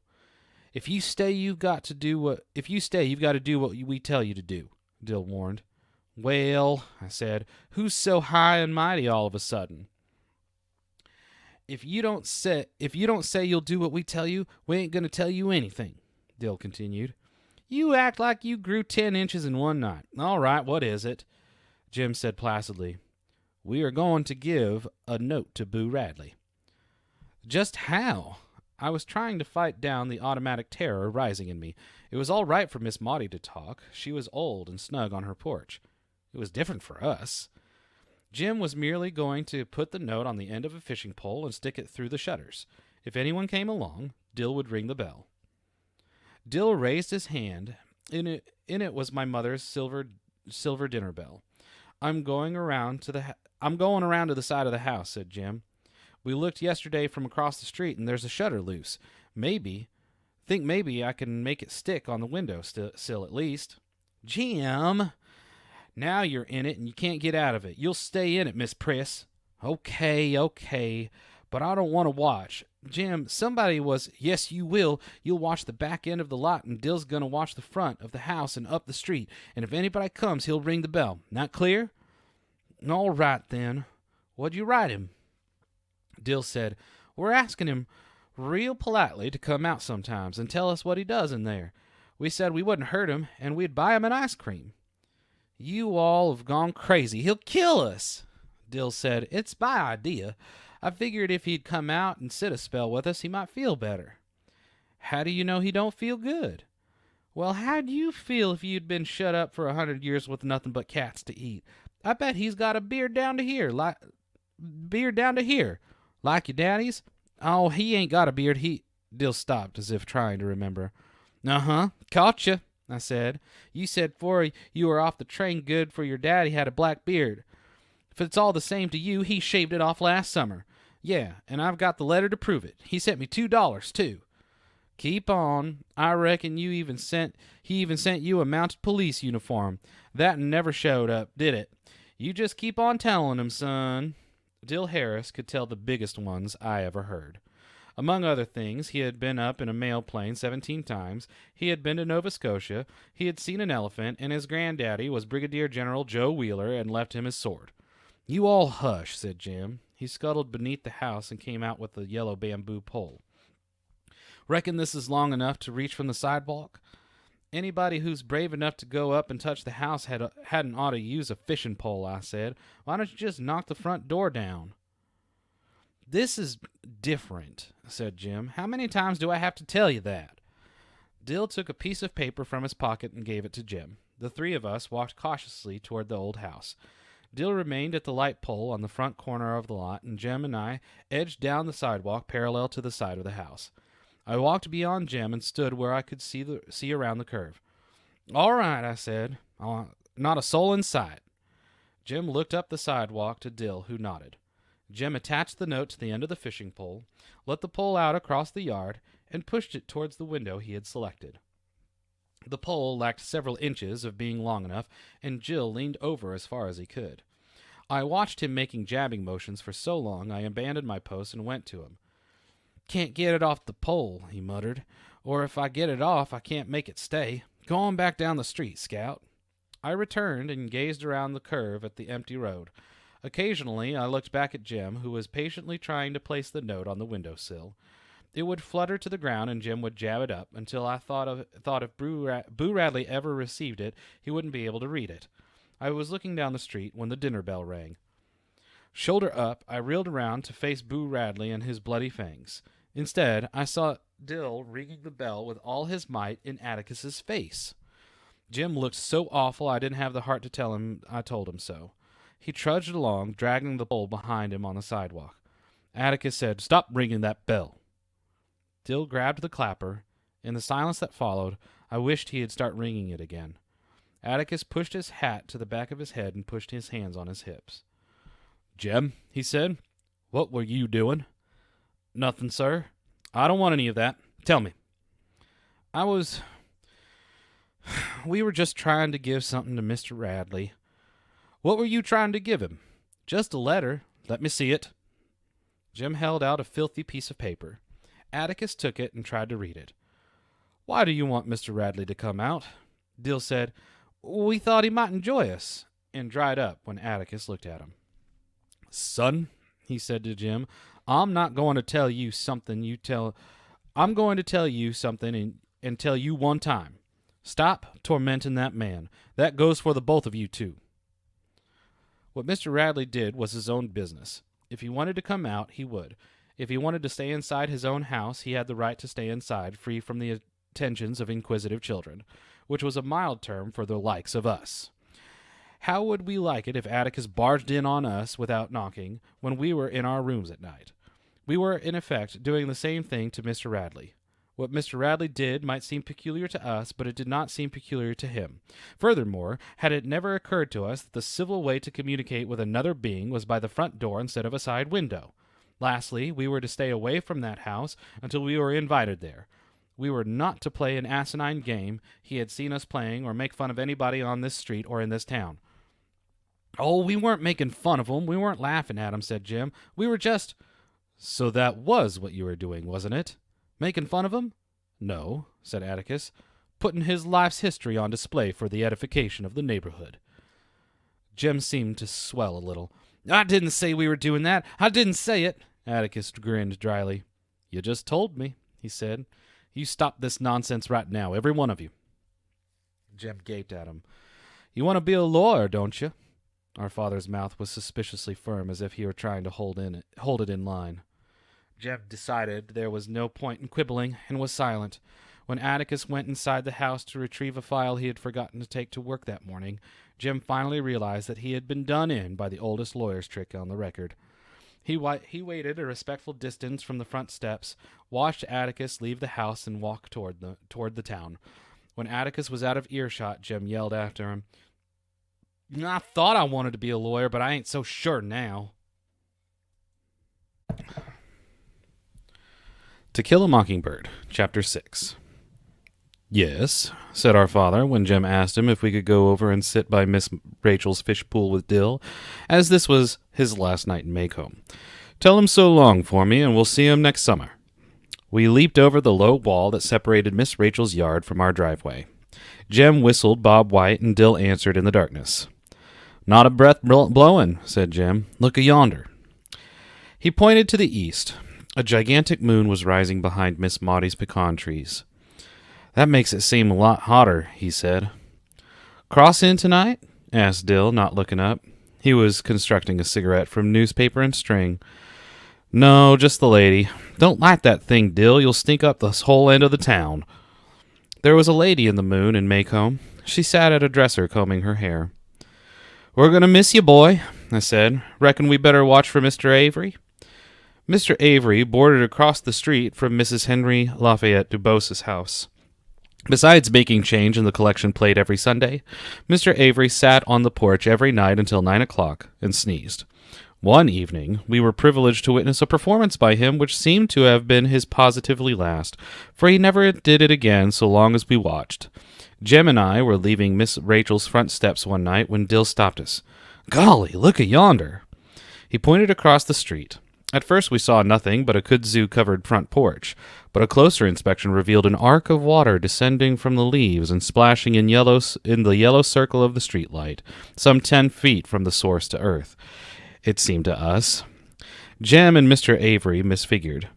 If you stay, you've got to do what we tell you to do," Dill warned. "Well," I said, "who's so high and mighty all of a sudden?" If you don't say you'll do what we tell you, we ain't going to tell you anything," Dill continued. "You act like you grew 10 inches in one night. All right, what is it?" Jim said placidly, "We are going to give a note to Boo Radley." "Just how?" I was trying to fight down the automatic terror rising in me. It was all right for Miss Maudie to talk. She was old and snug on her porch. It was different for us. Jim was merely going to put the note on the end of a fishing pole and stick it through the shutters. If anyone came along, Dill would ring the bell. Dill raised his hand. In it was my mother's silver dinner bell. I'm going around to the side of the house," said Jim. "We looked yesterday from across the street, and there's a shutter loose. Maybe I can make it stick on the window sill at least." "Jim!" "Now you're in it, and you can't get out of it. You'll stay in it, Miss Priss." Okay, but I don't want to watch. Jim, somebody was—" "Yes, you will. You'll watch the back end of the lot, and Dill's going to watch the front of the house and up the street, and if anybody comes, he'll ring the bell. Not clear?" "All right, then. What'd you write him?" Dill said, "We're asking him real politely to come out sometimes and tell us what he does in there. We said we wouldn't hurt him, and we'd buy him an ice cream. You all have gone crazy. He'll kill us. Dill said, It's my idea. I figured if he'd come out and sit a spell with us, he might feel better. How do you know he don't feel good? Well, how'd you feel if you'd been shut up for 100 years with nothing but cats to eat? I bet he's got a beard down to here, like your daddy's. Oh, he ain't got a beard. Dill stopped as if trying to remember. Caught you, I said. You said 'fore you were off the train good for your daddy had a black beard. If it's all the same to you, he shaved it off last summer. Yeah, and I've got the letter to prove it. He sent me $2, too. Keep on. I reckon he even sent you a mounted police uniform. That never showed up, did it? You just keep on telling him, son. Dill Harris could tell the biggest ones I ever heard. Among other things, he had been up in a mail plane 17 times, he had been to Nova Scotia, he had seen an elephant, and his granddaddy was Brigadier General Joe Wheeler and left him his sword. You all hush, said Jim. He scuttled beneath the house and came out with the yellow bamboo pole. Reckon this is long enough to reach from the sidewalk? Anybody who's brave enough to go up and touch the house hadn't ought to use a fishing pole, I said. Why don't you just knock the front door down? This is different, said Jim. How many times do I have to tell you that? Dill took a piece of paper from his pocket and gave it to Jim. The three of us walked cautiously toward the old house. Dill remained at the light pole on the front corner of the lot, and Jim and I edged down the sidewalk parallel to the side of the house. I walked beyond Jim and stood where I could see around the curve. All right, I said. Not a soul in sight. Jim looked up the sidewalk to Dill, who nodded. Jim attached the note to the end of the fishing pole, let the pole out across the yard, and pushed it towards the window he had selected. The pole lacked several inches of being long enough, and Jill leaned over as far as he could. I watched him making jabbing motions for so long I abandoned my post and went to him. Can't get it off the pole, he muttered, or if I get it off, I can't make it stay. Go on back down the street, Scout. I returned and gazed around the curve at the empty road. Occasionally, I looked back at Jim, who was patiently trying to place the note on the windowsill. It would flutter to the ground, and Jim would jab it up until I thought if Boo Radley ever received it, he wouldn't be able to read it. I was looking down the street when the dinner bell rang. Shoulder up, I reeled around to face Boo Radley and his bloody fangs. Instead, I saw Dill ringing the bell with all his might in Atticus's face. Jim looked so awful I didn't have the heart to tell him I told him so. He trudged along, dragging the pole behind him on the sidewalk. Atticus said, Stop ringing that bell. Dill grabbed the clapper. In the silence that followed, I wished he had started ringing it again. Atticus pushed his hat to the back of his head and pushed his hands on his hips. Jim, he said, what were you doing? Nothing, sir. I don't want any of that. Tell me. We were just trying to give something to Mr. Radley. What were you trying to give him? Just a letter. Let me see it. Jim held out a filthy piece of paper. Atticus took it and tried to read it. Why do you want Mr. Radley to come out? Dill said, We thought he might enjoy us, and dried up when Atticus looked at him. Son, he said to Jim, I'm going to tell you something and tell you one time. Stop tormenting that man. That goes for the both of you, too. What Mr. Radley did was his own business. If he wanted to come out, he would. If he wanted to stay inside his own house, he had the right to stay inside, free from the attentions of inquisitive children, which was a mild term for the likes of us. How would we like it if Atticus barged in on us without knocking when we were in our rooms at night? We were, in effect, doing the same thing to Mr. Radley. What Mr. Radley did might seem peculiar to us, but it did not seem peculiar to him. Furthermore, had it never occurred to us that the civil way to communicate with another being was by the front door instead of a side window? Lastly, we were to stay away from that house until we were invited there. We were not to play an asinine game he had seen us playing or make fun of anybody on this street or in this town. Oh, we weren't making fun of him. We weren't laughing at him, said Jim. We were just... So that was what you were doing, wasn't it? Making fun of him? No, said Atticus. Putting his life's history on display for the edification of the neighborhood. Jim seemed to swell a little. I didn't say we were doing that. I didn't say it. Atticus grinned dryly. You just told me, he said. You stop this nonsense right now, every one of you. Jim gaped at him. "You want to be a lawyer, don't you?" Our father's mouth was suspiciously firm, as if he were trying to hold it in line. Jim decided there was no point in quibbling, and was silent. When Atticus went inside the house to retrieve a file he had forgotten to take to work that morning, Jim finally realized that he had been done in by the oldest lawyer's trick on the record. He waited a respectful distance from the front steps, watched Atticus leave the house, and walk toward the town. When Atticus was out of earshot, Jim yelled after him, "I thought I wanted to be a lawyer, but I ain't so sure now." To Kill a Mockingbird, Chapter 6. "Yes," said our father, when Jim asked him if we could go over and sit by Miss Rachel's fish pool with Dill, as this was his last night in Maycomb. "Tell him so long for me, and we'll see him next summer." We leaped over the low wall that separated Miss Rachel's yard from our driveway. Jim whistled Bob White, and Dill answered in the darkness. "Not a breath blowing," said Jim. "Look a-yonder." He pointed to the east. A gigantic moon was rising behind Miss Maudie's pecan trees. "That makes it seem a lot hotter," he said. "Cross in tonight?" asked Dill, not looking up. He was constructing a cigarette from newspaper and string. "No, just the lady. Don't light that thing, Dill. You'll stink up this whole end of the town." There was a lady in the moon in Maycomb. She sat at a dresser combing her hair. "We're going to miss you, boy," I said. "Reckon we better watch for Mr. Avery?" Mr. Avery boarded across the street from Mrs. Henry Lafayette Dubos's house. Besides making change in the collection plate every Sunday, Mr. Avery sat on the porch every night until 9 o'clock and sneezed. One evening, we were privileged to witness a performance by him which seemed to have been his positively last, for he never did it again so long as we watched. Jem and I were leaving Miss Rachel's front steps one night when Dill stopped us. "Golly, look a-yonder!" He pointed across the street. At first we saw nothing but a kudzu-covered front porch, but a closer inspection revealed an arc of water descending from the leaves and splashing in the yellow circle of the streetlight, some 10 feet from the source to earth, it seemed to us. Jem and Mr. Avery misfigured.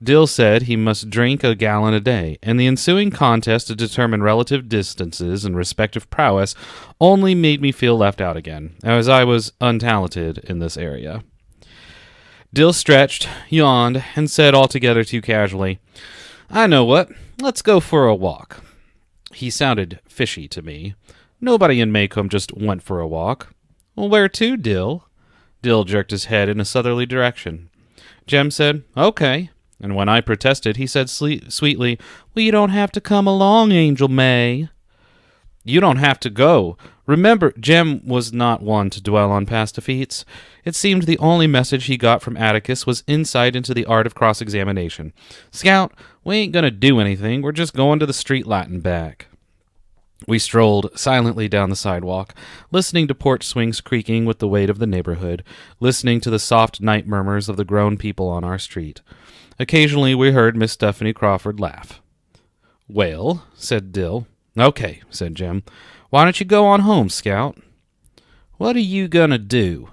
Dill said he must drink a gallon a day, and the ensuing contest to determine relative distances and respective prowess only made me feel left out again, as I was untalented in this area. Dill stretched, yawned, and said altogether too casually, "I know what. Let's go for a walk." He sounded fishy to me. Nobody in Maycomb just went for a walk. "Well, where to, Dill?" Dill jerked his head in a southerly direction. Jem said, "Okay." And when I protested, he said sweetly, "Well, you don't have to come along, Angel May." "You don't have to go." Remember, Jem was not one to dwell on past defeats. It seemed the only message he got from Atticus was insight into the art of cross-examination. "Scout, we ain't gonna do anything. We're just going to the street light and back." We strolled silently down the sidewalk, listening to porch swings creaking with the weight of the neighborhood, listening to the soft night murmurs of the grown people on our street. Occasionally we heard Miss Stephanie Crawford laugh. "Well," said Dill. "Okay," said Jem. "Why don't you go on home, Scout?" "What are you gonna do?"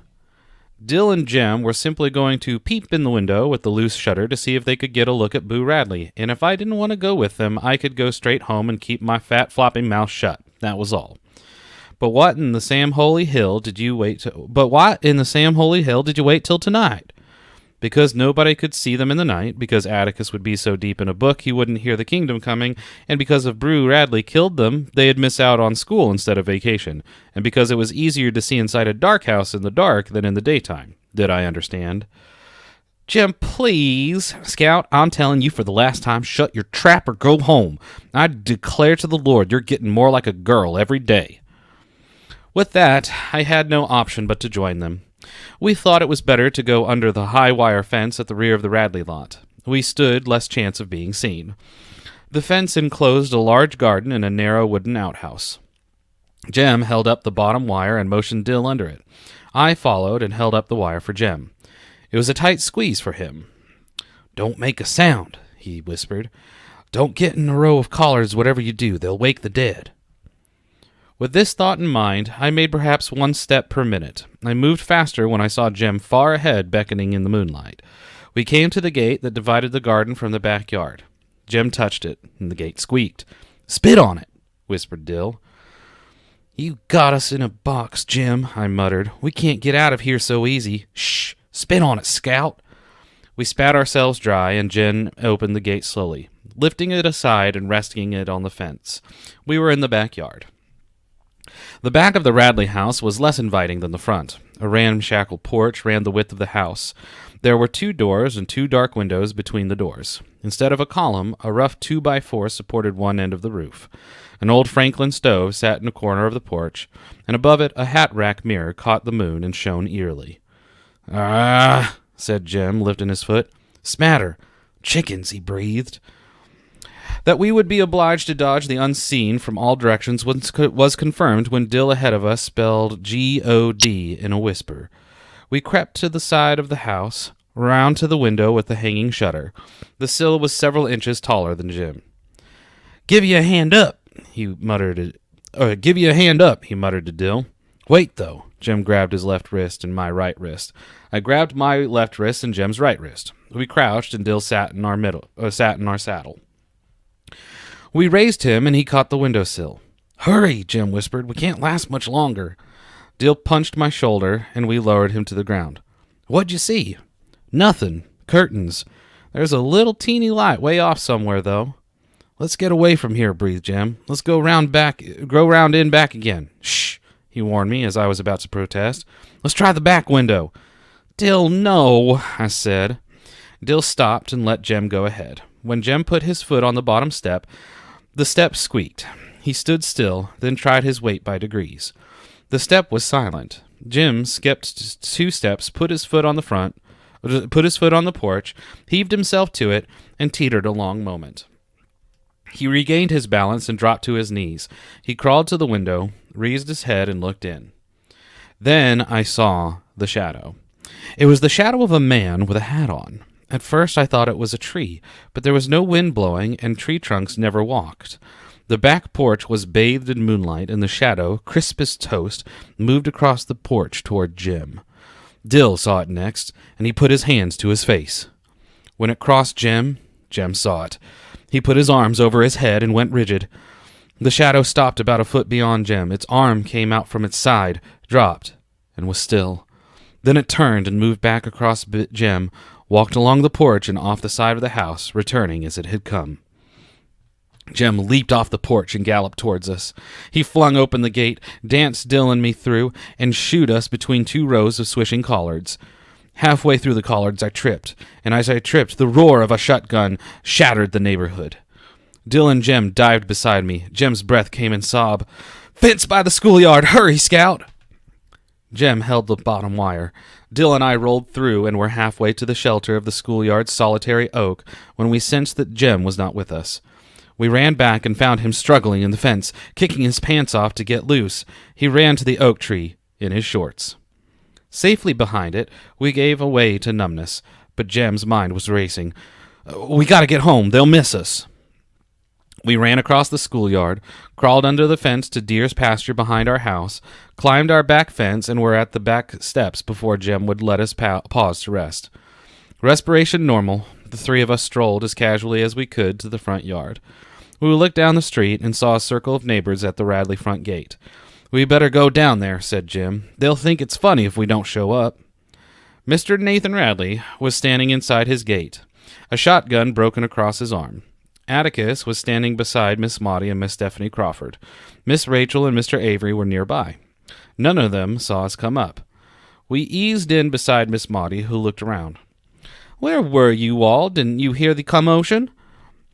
Dill and Jem were simply going to peep in the window with the loose shutter to see if they could get a look at Boo Radley, and if I didn't want to go with them, I could go straight home and keep my fat flopping mouth shut. That was all. But what in the Sam Holy Hill did you wait till tonight? Because nobody could see them in the night, because Atticus would be so deep in a book he wouldn't hear the kingdom coming, and because if Boo Radley killed them, they'd miss out on school instead of vacation, and because it was easier to see inside a dark house in the dark than in the daytime. Did I understand? "Jem, please." "Scout, I'm telling you for the last time, shut your trap or go home. I declare to the Lord you're getting more like a girl every day." With that, I had no option but to join them. We thought it was better to go under the high wire fence at the rear of the Radley lot. We stood less chance of being seen. The fence enclosed a large garden and a narrow wooden outhouse. Jem held up the bottom wire and motioned Dill under it. I followed and held up the wire for Jem. It was a tight squeeze for him. "Don't make a sound," he whispered. "Don't get in a row of collards, whatever you do. They'll wake the dead." With this thought in mind, I made perhaps 1 step per minute. I moved faster when I saw Jem far ahead beckoning in the moonlight. We came to the gate that divided the garden from the backyard. Jem touched it, and the gate squeaked. "Spit on it," whispered Dill. "You got us in a box, Jim," I muttered. "We can't get out of here so easy." "Shh! Spit on it, Scout." We spat ourselves dry, and Jen opened the gate slowly, lifting it aside and resting it on the fence. We were in the backyard. The back of the Radley house was less inviting than the front. A ramshackle porch ran the width of the house. There were 2 doors and 2 dark windows between the doors. Instead of a column, a rough 2x4 supported one end of the roof. An old Franklin stove sat in a corner of the porch, and above it a hat-rack mirror caught the moon and shone eerily. "Ah," said Jim, lifting his foot. "Smatter. Chickens," he breathed. That we would be obliged to dodge the unseen from all directions was confirmed when Dill ahead of us spelled G-O-D in a whisper. We crept to the side of the house, round to the window with the hanging shutter. The sill was several inches taller than Jim. "Give you a hand up," he muttered. "Give you a hand up," he muttered to Dill. "Wait, though." Jim grabbed his left wrist and my right wrist. I grabbed my left wrist and Jim's right wrist. We crouched, and Dill sat in our saddle. We raised him, and he caught the windowsill. "Hurry," Jim whispered. "We can't last much longer." Dill punched my shoulder, and we lowered him to the ground. "What'd you see?" "Nothing. Curtains. There's a little teeny light way off somewhere, though." "Let's get away from here," breathed Jim. "Let's go round in back again." "Shh," he warned me as I was about to protest. "Let's try the back window." "Dill, no," I said. Dill stopped and let Jem go ahead. When Jem put his foot on the bottom step, the step squeaked. He stood still, then tried his weight by degrees. The step was silent. Jim skipped 2 steps, put his foot on the porch, heaved himself to it, and teetered a long moment. He regained his balance and dropped to his knees. He crawled to the window, raised his head, and looked in. Then I saw the shadow. It was the shadow of a man with a hat on. At first I thought it was a tree, but there was no wind blowing, and tree trunks never walked. The back porch was bathed in moonlight, and the shadow, crisp as toast, moved across the porch toward Jim. Dill saw it next, and he put his hands to his face. When it crossed Jim saw it. He put his arms over his head and went rigid. The shadow stopped about a foot beyond Jim. Its arm came out from its side, dropped, and was still. Then it turned and moved back across Jim, walked along the porch and off the side of the house, returning as it had come. Jem leaped off the porch and galloped towards us. He flung open the gate, danced Dill and me through, and shooed us between 2 rows of swishing collards. Halfway through the collards I tripped, and as I tripped, the roar of a shotgun shattered the neighborhood. Dill and Jem dived beside me. Jem's breath came in sob. "Fence by the schoolyard! Hurry, Scout!" Jem held the bottom wire. Dill and I rolled through and were halfway to the shelter of the schoolyard's solitary oak when we sensed that Jem was not with us. We ran back and found him struggling in the fence, kicking his pants off to get loose. He ran to the oak tree in his shorts. Safely behind it, we gave way to numbness, but Jem's mind was racing. "We gotta get home. They'll miss us." We ran across the schoolyard, crawled under the fence to deer's pasture behind our house, climbed our back fence, and were at the back steps before Jem would let us pause to rest. Respiration normal, the 3 of us strolled as casually as we could to the front yard. We looked down the street and saw a circle of neighbors at the Radley front gate. "We better go down there," said Jim. "They'll think it's funny if we don't show up." Mr. Nathan Radley was standing inside his gate, a shotgun broken across his arm. Atticus was standing beside Miss Maudie and Miss Stephanie Crawford. Miss Rachel and Mr. Avery were nearby. None of them saw us come up. We eased in beside Miss Maudie, who looked around. "Where were you all? Didn't you hear the commotion?"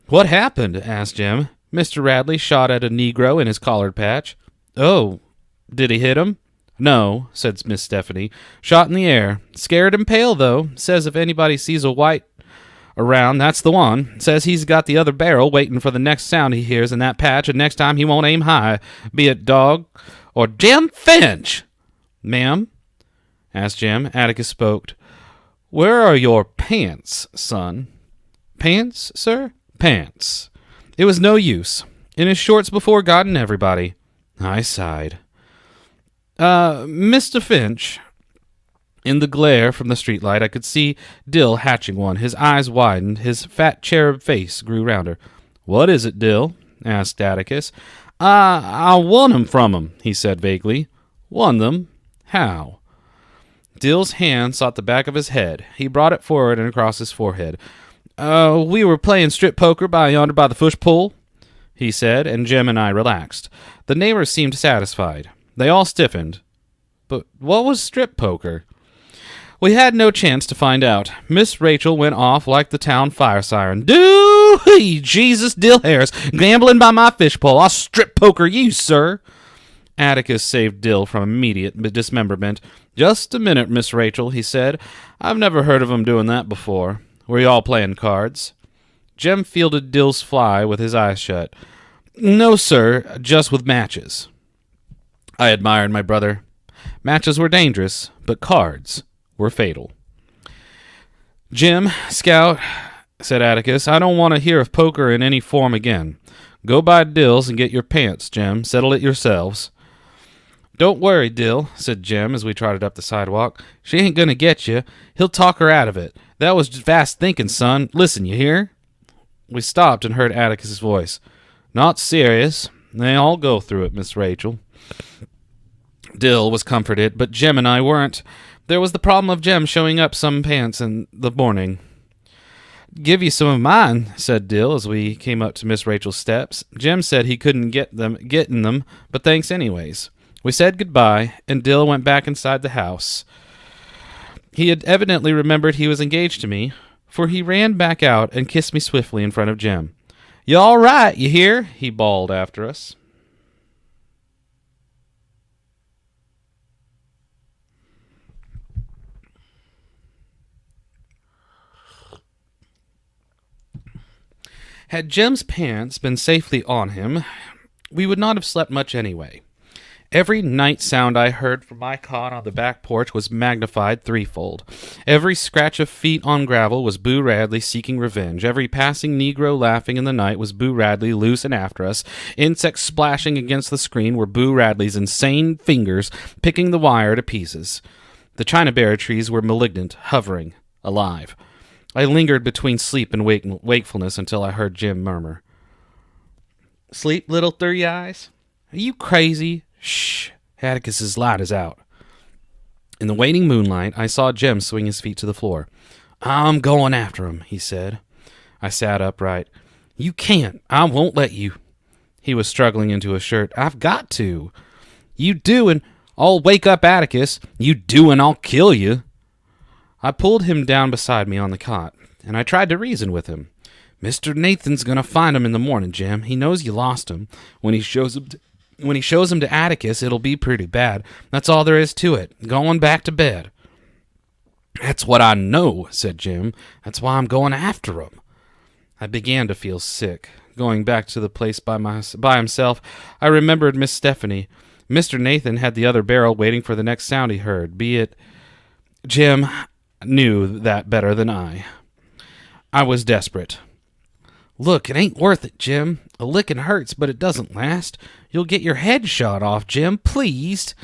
"What happened?" asked Jim. "Mr. Radley shot at a Negro in his collared patch." "Oh, did he hit him?" "No," said Miss Stephanie. "Shot in the air. Scared him pale, though. Says if anybody sees a white around, that's the one. Says he's got the other barrel waiting for the next sound he hears in that patch, and next time he won't aim high, be it dog or Jim Finch." "Ma'am?" asked Jim. Atticus spoke. "Where are your pants, son?" "Pants, sir?" "Pants." It was no use. In his shorts before God and everybody. I sighed. Mr. Finch." In the glare from the streetlight, I could see Dill hatching one. His eyes widened. His fat cherub face grew rounder. "What is it, Dill?" asked Atticus. I won 'em from 'em, he said vaguely. Won them? How? Dill's hand sought the back of his head. He brought it forward and across his forehead. We were playing strip poker by yonder by the fish pool, he said, and Jim and I relaxed. The neighbors seemed satisfied. They all stiffened. But what was strip poker? We had no chance to find out. Miss Rachel went off like the town fire siren. Doo-hee, Jesus, Dill Harris, gambling by my fishpole. I'll strip poker you, sir. Atticus saved Dill from immediate dismemberment. Just a minute, Miss Rachel, he said. I've never heard of 'em doing that before. Were you all playing cards? Jem fielded Dill's fly with his eyes shut. No, sir, just with matches. I admired my brother. Matches were dangerous, but cards were fatal. Jim, Scout, said Atticus, I don't want to hear of poker in any form again. Go by Dill's and get your pants, Jim. Settle it yourselves. Don't worry, Dill, said Jim as we trotted up the sidewalk. She ain't going to get you. He'll talk her out of it. That was fast thinking, son. Listen, you hear? We stopped and heard Atticus's voice. Not serious. They all go through it, Miss Rachel. Dill was comforted, but Jim and I weren't. There was the problem of Jem showing up some pants in the morning. Give you some of mine, said Dill as we came up to Miss Rachel's steps. Jem said he couldn't get in them, but thanks anyways. We said goodbye, and Dill went back inside the house. He had evidently remembered he was engaged to me, for he ran back out and kissed me swiftly in front of Jem. You all right, you hear? He bawled after us. Had Jem's pants been safely on him, we would not have slept much anyway. Every night sound I heard from my cot on the back porch was magnified threefold. Every scratch of feet on gravel was Boo Radley seeking revenge. Every passing Negro laughing in the night was Boo Radley loose and after us. Insects splashing against the screen were Boo Radley's insane fingers picking the wire to pieces. The China Bear trees were malignant, hovering, alive. I lingered between sleep and wakefulness until I heard Jim murmur. Sleep, little three eyes? Are you crazy? Shh. Atticus's light is out. In the waning moonlight, I saw Jem swing his feet to the floor. I'm going after him, he said. I sat upright. You can't. I won't let you. He was struggling into a shirt. I've got to. You do, and I'll wake up Atticus. You do, and I'll kill you. I pulled him down beside me on the cot, and I tried to reason with him. Mr. Nathan's going to find him in the morning, Jem. He knows you lost him. When he shows him to Atticus, it'll be pretty bad. That's all there is to it. Going back to bed. That's what I know, said Jim. That's why I'm going after him. I began to feel sick. Going back to the place by himself, I remembered Miss Stephanie. Mr. Nathan had the other barrel waiting for the next sound he heard, be it... Jim knew that better than I. I was desperate. Look, it ain't worth it, Jim. A licking hurts, but it doesn't last. You'll get your head shot off, Jim, please.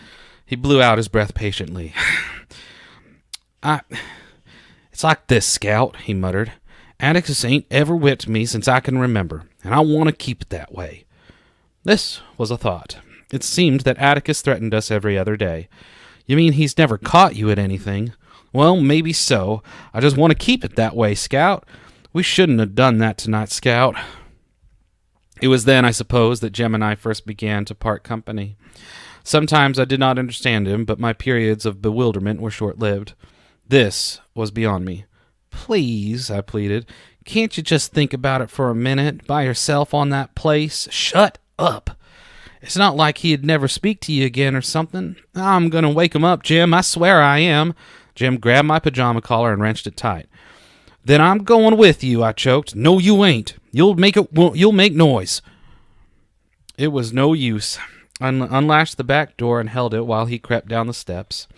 He blew out his breath patiently. It's like this, Scout, he muttered. Atticus ain't ever whipped me since I can remember, and I want to keep it that way. This was a thought. It seemed that Atticus threatened us every other day. You mean he's never caught you at anything? Well, maybe so. I just want to keep it that way, Scout. We shouldn't have done that tonight, Scout. It was then, I suppose, that Jem and I first began to part company. Sometimes I did not understand him, but my periods of bewilderment were short-lived. This was beyond me. Please, I pleaded, can't you just think about it for a minute, by yourself on that place? Shut up. It's not like he'd never speak to you again or something. I'm going to wake him up, Jim. I swear I am. Jim grabbed my pajama collar and wrenched it tight. Then I'm going with you, I choked. No, you ain't. You'll make noise. It was no use. I unlatched the back door and held it while he crept down the steps.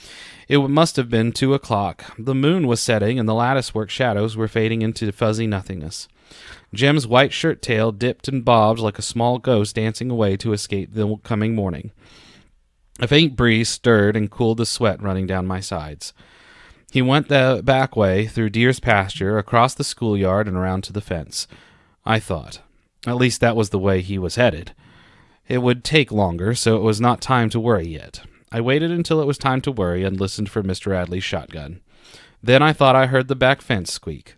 It must have been 2 o'clock. The moon was setting, and the latticework shadows were fading into fuzzy nothingness. Jem's white shirt tail dipped and bobbed like a small ghost dancing away to escape the coming morning. A faint breeze stirred and cooled the sweat running down my sides. He went the back way, through Deer's pasture, across the schoolyard, and around to the fence. I thought. At least that was the way he was headed. It would take longer, so it was not time to worry yet. I waited until it was time to worry and listened for Mr. Radley's shotgun. Then I thought I heard the back fence squeak.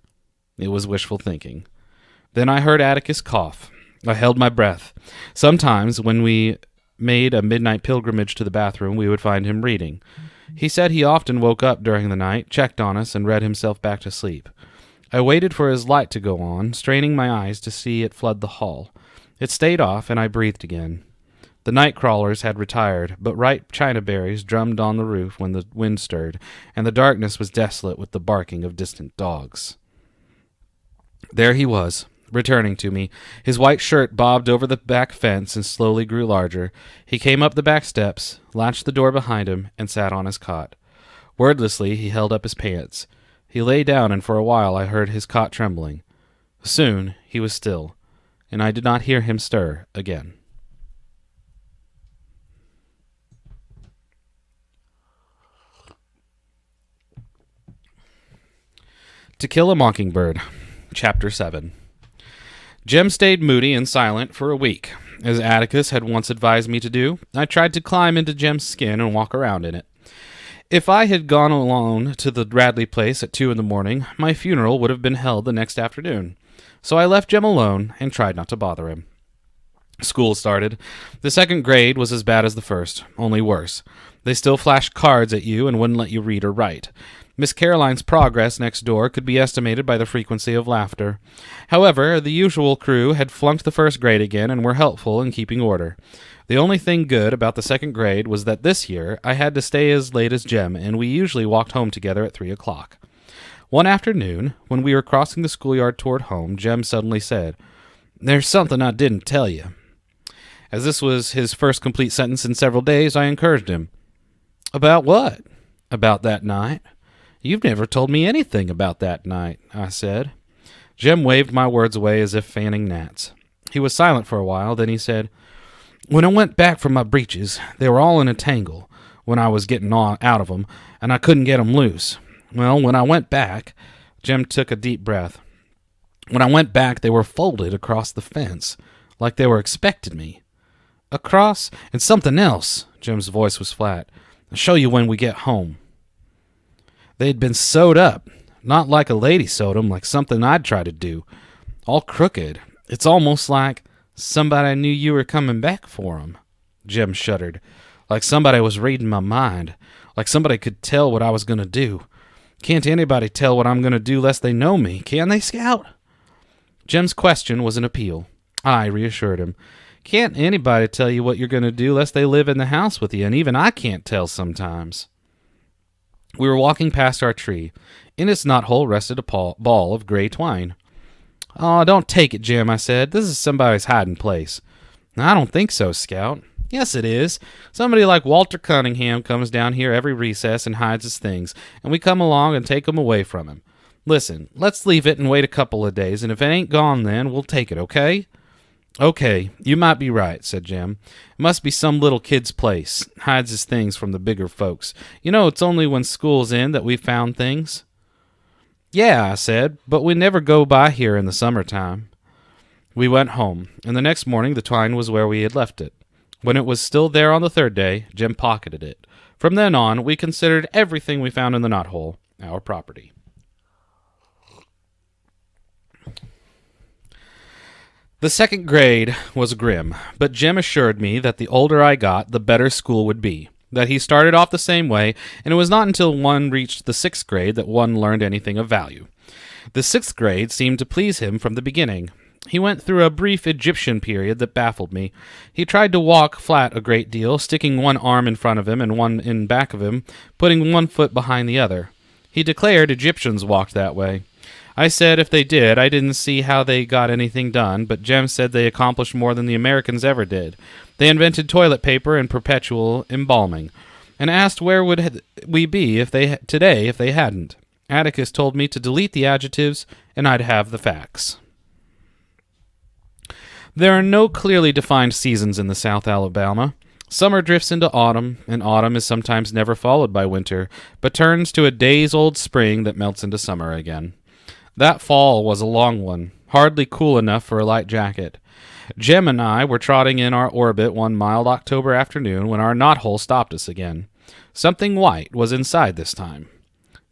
It was wishful thinking. Then I heard Atticus cough. I held my breath. Sometimes, when we made a midnight pilgrimage to the bathroom, we would find him reading. He said he often woke up during the night, checked on us, and read himself back to sleep. I waited for his light to go on, straining my eyes to see it flood the hall. It stayed off, and I breathed again. The night crawlers had retired, but ripe china berries drummed on the roof when the wind stirred, and the darkness was desolate with the barking of distant dogs. There he was, returning to me. His white shirt bobbed over the back fence and slowly grew larger. He came up the back steps, latched the door behind him, and sat on his cot. Wordlessly, he held up his pants. He lay down, and for a while I heard his cot trembling. Soon he was still, and I did not hear him stir again. To Kill a Mockingbird, Chapter 7. Jem stayed moody and silent for a week. As Atticus had once advised me to do, I tried to climb into Jem's skin and walk around in it. If I had gone alone to the Radley place at 2 a.m, my funeral would have been held the next afternoon. So I left Jem alone and tried not to bother him. School started. The second grade was as bad as the first, only worse. They still flashed cards at you and wouldn't let you read or write. Miss Caroline's progress next door could be estimated by the frequency of laughter. However, the usual crew had flunked the first grade again and were helpful in keeping order. The only thing good about the second grade was that this year I had to stay as late as Jem, and we usually walked home together at 3 o'clock. One afternoon, when we were crossing the schoolyard toward home, Jem suddenly said, "There's something I didn't tell you." As this was his first complete sentence in several days, I encouraged him. "About what?" "About that night." "You've never told me anything about that night," I said. Jem waved my words away as if fanning gnats. He was silent for a while, then he said, "When I went back for my breeches, they were all in a tangle when I was getting out of them, and I couldn't get them loose. Well, when I went back," Jem took a deep breath, "when I went back, they were folded across the fence, like they were expecting me." "Across and something else," Jem's voice was flat. "I'll show you when we get home." They'd been sewed up, not like a lady sewed 'em, like something I'd try to do. All crooked. It's almost like somebody knew you were coming back for 'em. Jem shuddered. "Like somebody was reading my mind. Like somebody could tell what I was going to do. Can't anybody tell what I'm going to do lest they know me, can they, Scout?" Jem's question was an appeal. I reassured him. "Can't anybody tell you what you're going to do lest they live in the house with you, and even I can't tell sometimes." We were walking past our tree. In its knothole rested a ball of gray twine. "Oh, don't take it, Jem," I said. "This is somebody's hiding place." "I don't think so, Scout." "Yes, it is. Somebody like Walter Cunningham comes down here every recess and hides his things, and we come along and take 'em away from him. Listen, let's leave it and wait a couple of days, and if it ain't gone then, we'll take it, okay?" "Okay, you might be right," said Jem. "It must be some little kid's place. Hides his things from the bigger folks. You know, it's only when school's in that we've found things." "Yeah," I said, "but we never go by here in the summertime." We went home, and the next morning the twine was where we had left it. When it was still there on the third day, Jem pocketed it. From then on, we considered everything we found in the knothole our property. The second grade was grim, but Jem assured me that the older I got, the better school would be, that he started off the same way, and it was not until one reached the sixth grade that one learned anything of value. The sixth grade seemed to please him from the beginning. He went through a brief Egyptian period that baffled me. He tried to walk flat a great deal, sticking one arm in front of him and one in back of him, putting one foot behind the other. He declared Egyptians walked that way. I said if they did, I didn't see how they got anything done, but Jem said they accomplished more than the Americans ever did. They invented toilet paper and perpetual embalming, and asked where would we be today if they hadn't. Atticus told me to delete the adjectives, and I'd have the facts. There are no clearly defined seasons in the South Alabama. Summer drifts into autumn, and autumn is sometimes never followed by winter, but turns to a days-old spring that melts into summer again. That fall was a long one. hardly cool enough for a light jacket. Jem and I were trotting in our orbit one mild October afternoon when our knothole stopped us again. Something white was inside this time.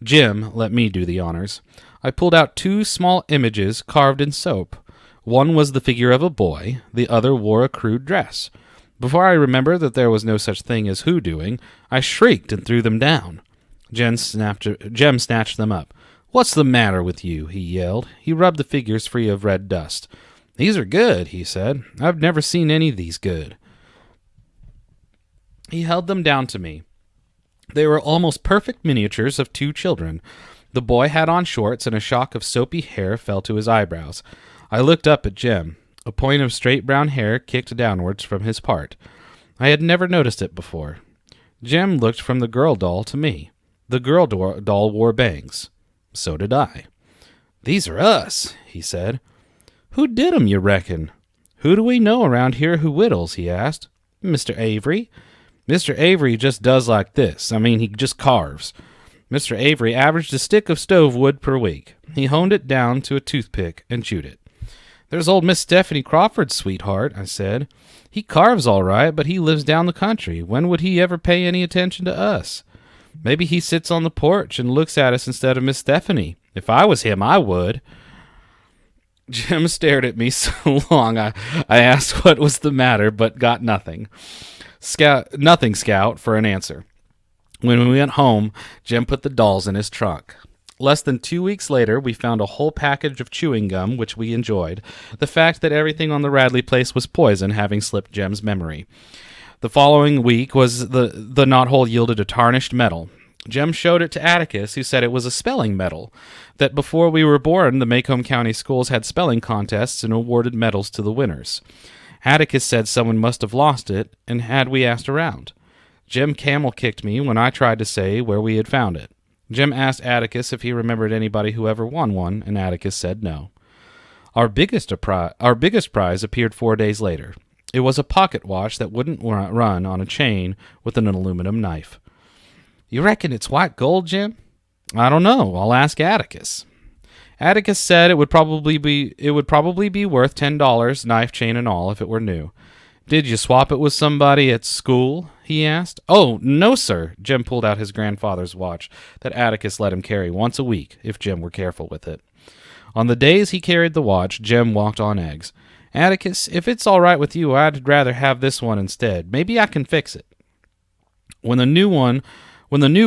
Jim let me do the honors. I pulled out 2 small images carved in soap. One was the figure of a boy, the other wore a crude dress. Before I remembered that there was no such thing as hoodooing, I shrieked and threw them down. Jem snatched them up. "What's the matter with you?" he yelled. He rubbed the figures free of red dust. "These are good," he said. "I've never seen any of these good." He held them down to me. They were almost perfect miniatures of 2 children. The boy had on shorts, and a shock of soapy hair fell to his eyebrows. I looked up at Jem. A point of straight brown hair kicked downwards from his part. I had never noticed it before. Jem looked from the girl doll to me. The girl doll wore bangs. So did I. "These are us," he said. "Who did 'em, you reckon?" "Who do we know around here who whittles?" he asked. "Mr. Avery." "Mr. Avery just does like this. He just carves." Mr. Avery averaged a stick of stove wood per week. He honed it down to a toothpick and chewed it. "There's old Miss Stephanie Crawford's sweetheart," I said. "He carves all right, but he lives down the country. When would he ever pay any attention to us? Maybe he sits on the porch and looks at us instead of Miss Stephanie. If I was him, I would." Jim stared at me so long I asked what was the matter, but got nothing. Scout, for an answer. When we went home, Jim put the dolls in his trunk. Less than 2 weeks later, we found a whole package of chewing gum, which we enjoyed, the fact that everything on the Radley place was poison having slipped Jem's memory. The following week was the knothole yielded a tarnished medal. Jem showed it to Atticus, who said it was a spelling medal, that before we were born, the Macomb County schools had spelling contests and awarded medals to the winners. Atticus said someone must have lost it, and had we asked around. Jem camel-kicked me when I tried to say where we had found it. Jem asked Atticus if he remembered anybody who ever won one, and Atticus said no. Our biggest prize appeared 4 days later. It was a pocket watch that wouldn't run on a chain with an aluminum knife. "You reckon it's white gold, Jim?" "I don't know. I'll ask Atticus." Atticus said it would probably be worth $10, knife, chain, and all, if it were new. "Did you swap it with somebody at school?" he asked. "Oh, no, sir." Jim pulled out his grandfather's watch that Atticus let him carry once a week, if Jim were careful with it. On the days he carried the watch, Jim walked on eggs. "Atticus, if it's all right with you, I'd rather have this one instead. Maybe I can fix it." When the new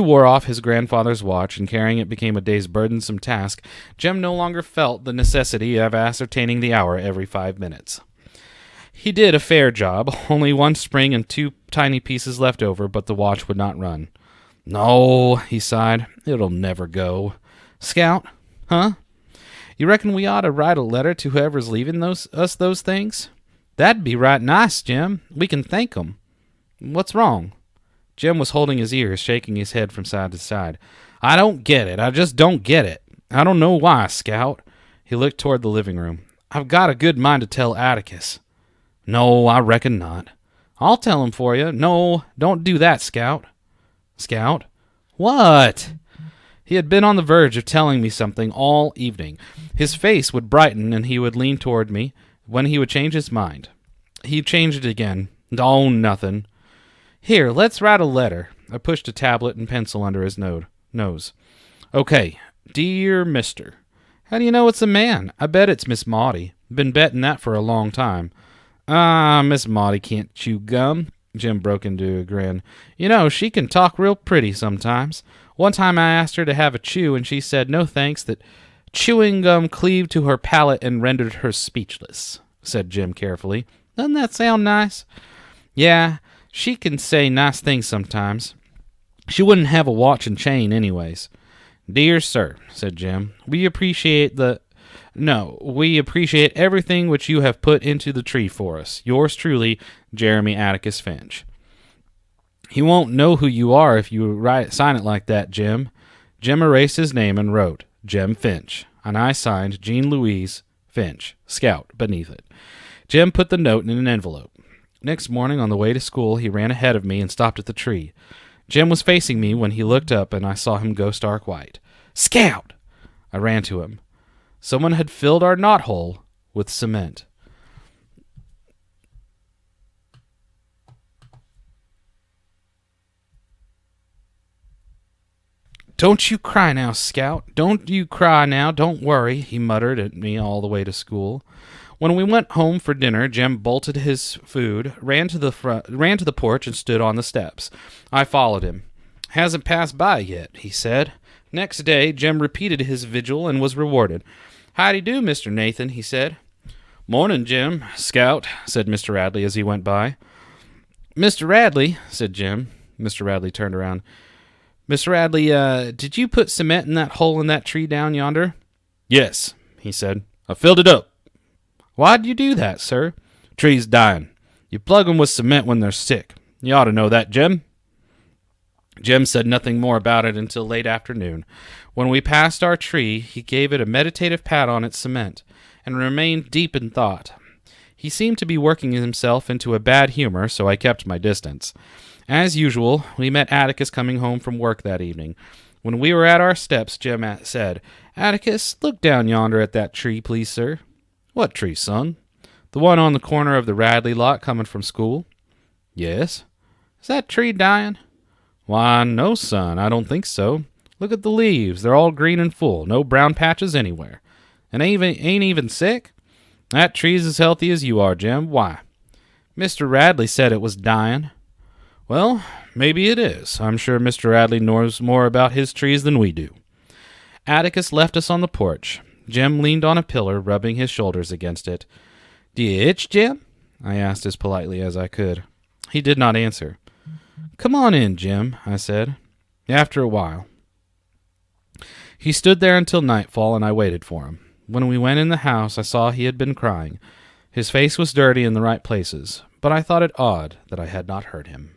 wore off his grandfather's watch and carrying it became a day's burdensome task, Jem no longer felt the necessity of ascertaining the hour every 5 minutes. He did a fair job, only 1 spring and 2 tiny pieces left over, but the watch would not run. "No," he sighed, "it'll never go." "Scout, huh? You reckon we ought to write a letter to whoever's leaving us those things?" "That'd be right nice, Jim. We can thank 'em." "What's wrong?" Jim was holding his ears, shaking his head from side to side. "I don't get it. I just don't get it. I don't know why, Scout." He looked toward the living room. "I've got a good mind to tell Atticus." "No, I reckon not." "I'll tell him for you." "No, don't do that, Scout." "Scout?" "What?" He had been on the verge of telling me something all evening. His face would brighten, and he would lean toward me, when he would change his mind. He changed it again. "Oh, nothing." "Here, let's write a letter." I pushed a tablet and pencil under his nose. "Okay, dear Mister." "How do you know it's a man?" "I bet it's Miss Maudie. Been betting that for a long time." Miss Maudie can't chew gum." Jim broke into a grin. "You know, she can talk real pretty sometimes. One time I asked her to have a chew, and she said no thanks, that chewing gum cleaved to her palate and rendered her speechless," said Jim carefully. "Doesn't that sound nice?" "Yeah, she can say nice things sometimes. She wouldn't have a watch and chain anyways." "Dear sir," said Jim, we appreciate everything which you have put into the tree for us. Yours truly, Jeremy Atticus Finch." "He won't know who you are if you sign it like that, Jim." Jim erased his name and wrote, "Jem Finch," and I signed Jean Louise Finch, Scout, beneath it. Jim put the note in an envelope. Next morning, on the way to school, he ran ahead of me and stopped at the tree. Jim was facing me when he looked up, and I saw him go stark white. "Scout!" I ran to him. Someone had filled our knothole with cement. "Don't you cry now, Scout. Don't you cry now. Don't worry," he muttered at me all the way to school. When we went home for dinner, Jem bolted his food, ran to the porch, and stood on the steps. I followed him. "Hasn't passed by yet," he said. Next day, Jem repeated his vigil and was rewarded. "Howdy do, Mr. Nathan," he said. "Morning, Jem, Scout," said Mr. Radley as he went by. "Mr. Radley," said Jem. Mr. Radley turned around. "Mr. Radley, did you put cement in that hole in that tree down yonder?" "Yes," he said. "I filled it up." "Why'd you do that, sir?" "Trees dying. You plug 'em with cement when they're sick. You ought to know that, Jem." Jem said nothing more about it until late afternoon. When we passed our tree, he gave it a meditative pat on its cement, and remained deep in thought. He seemed to be working himself into a bad humor, so I kept my distance. As usual, we met Atticus coming home from work that evening. When we were at our steps, Jem said, "Atticus, look down yonder at that tree, please, sir." "What tree, son?" "The one on the corner of the Radley lot coming from school." "Yes." "Is that tree dying?" "Why, no, son, I don't think so. Look at the leaves. They're all green and full. No brown patches anywhere. And ain't even sick? That tree's as healthy as you are, Jem. Why?" "Mr. Radley said it was dying." "Well, maybe it is. I'm sure Mr. Radley knows more about his trees than we do." Atticus left us on the porch. Jem leaned on a pillar, rubbing his shoulders against it. "Do you itch, Jem?" I asked as politely as I could. He did not answer. "Come on in, Jem," I said. After a while. He stood there until nightfall, and I waited for him. When we went in the house, I saw he had been crying. His face was dirty in the right places, but I thought it odd that I had not heard him.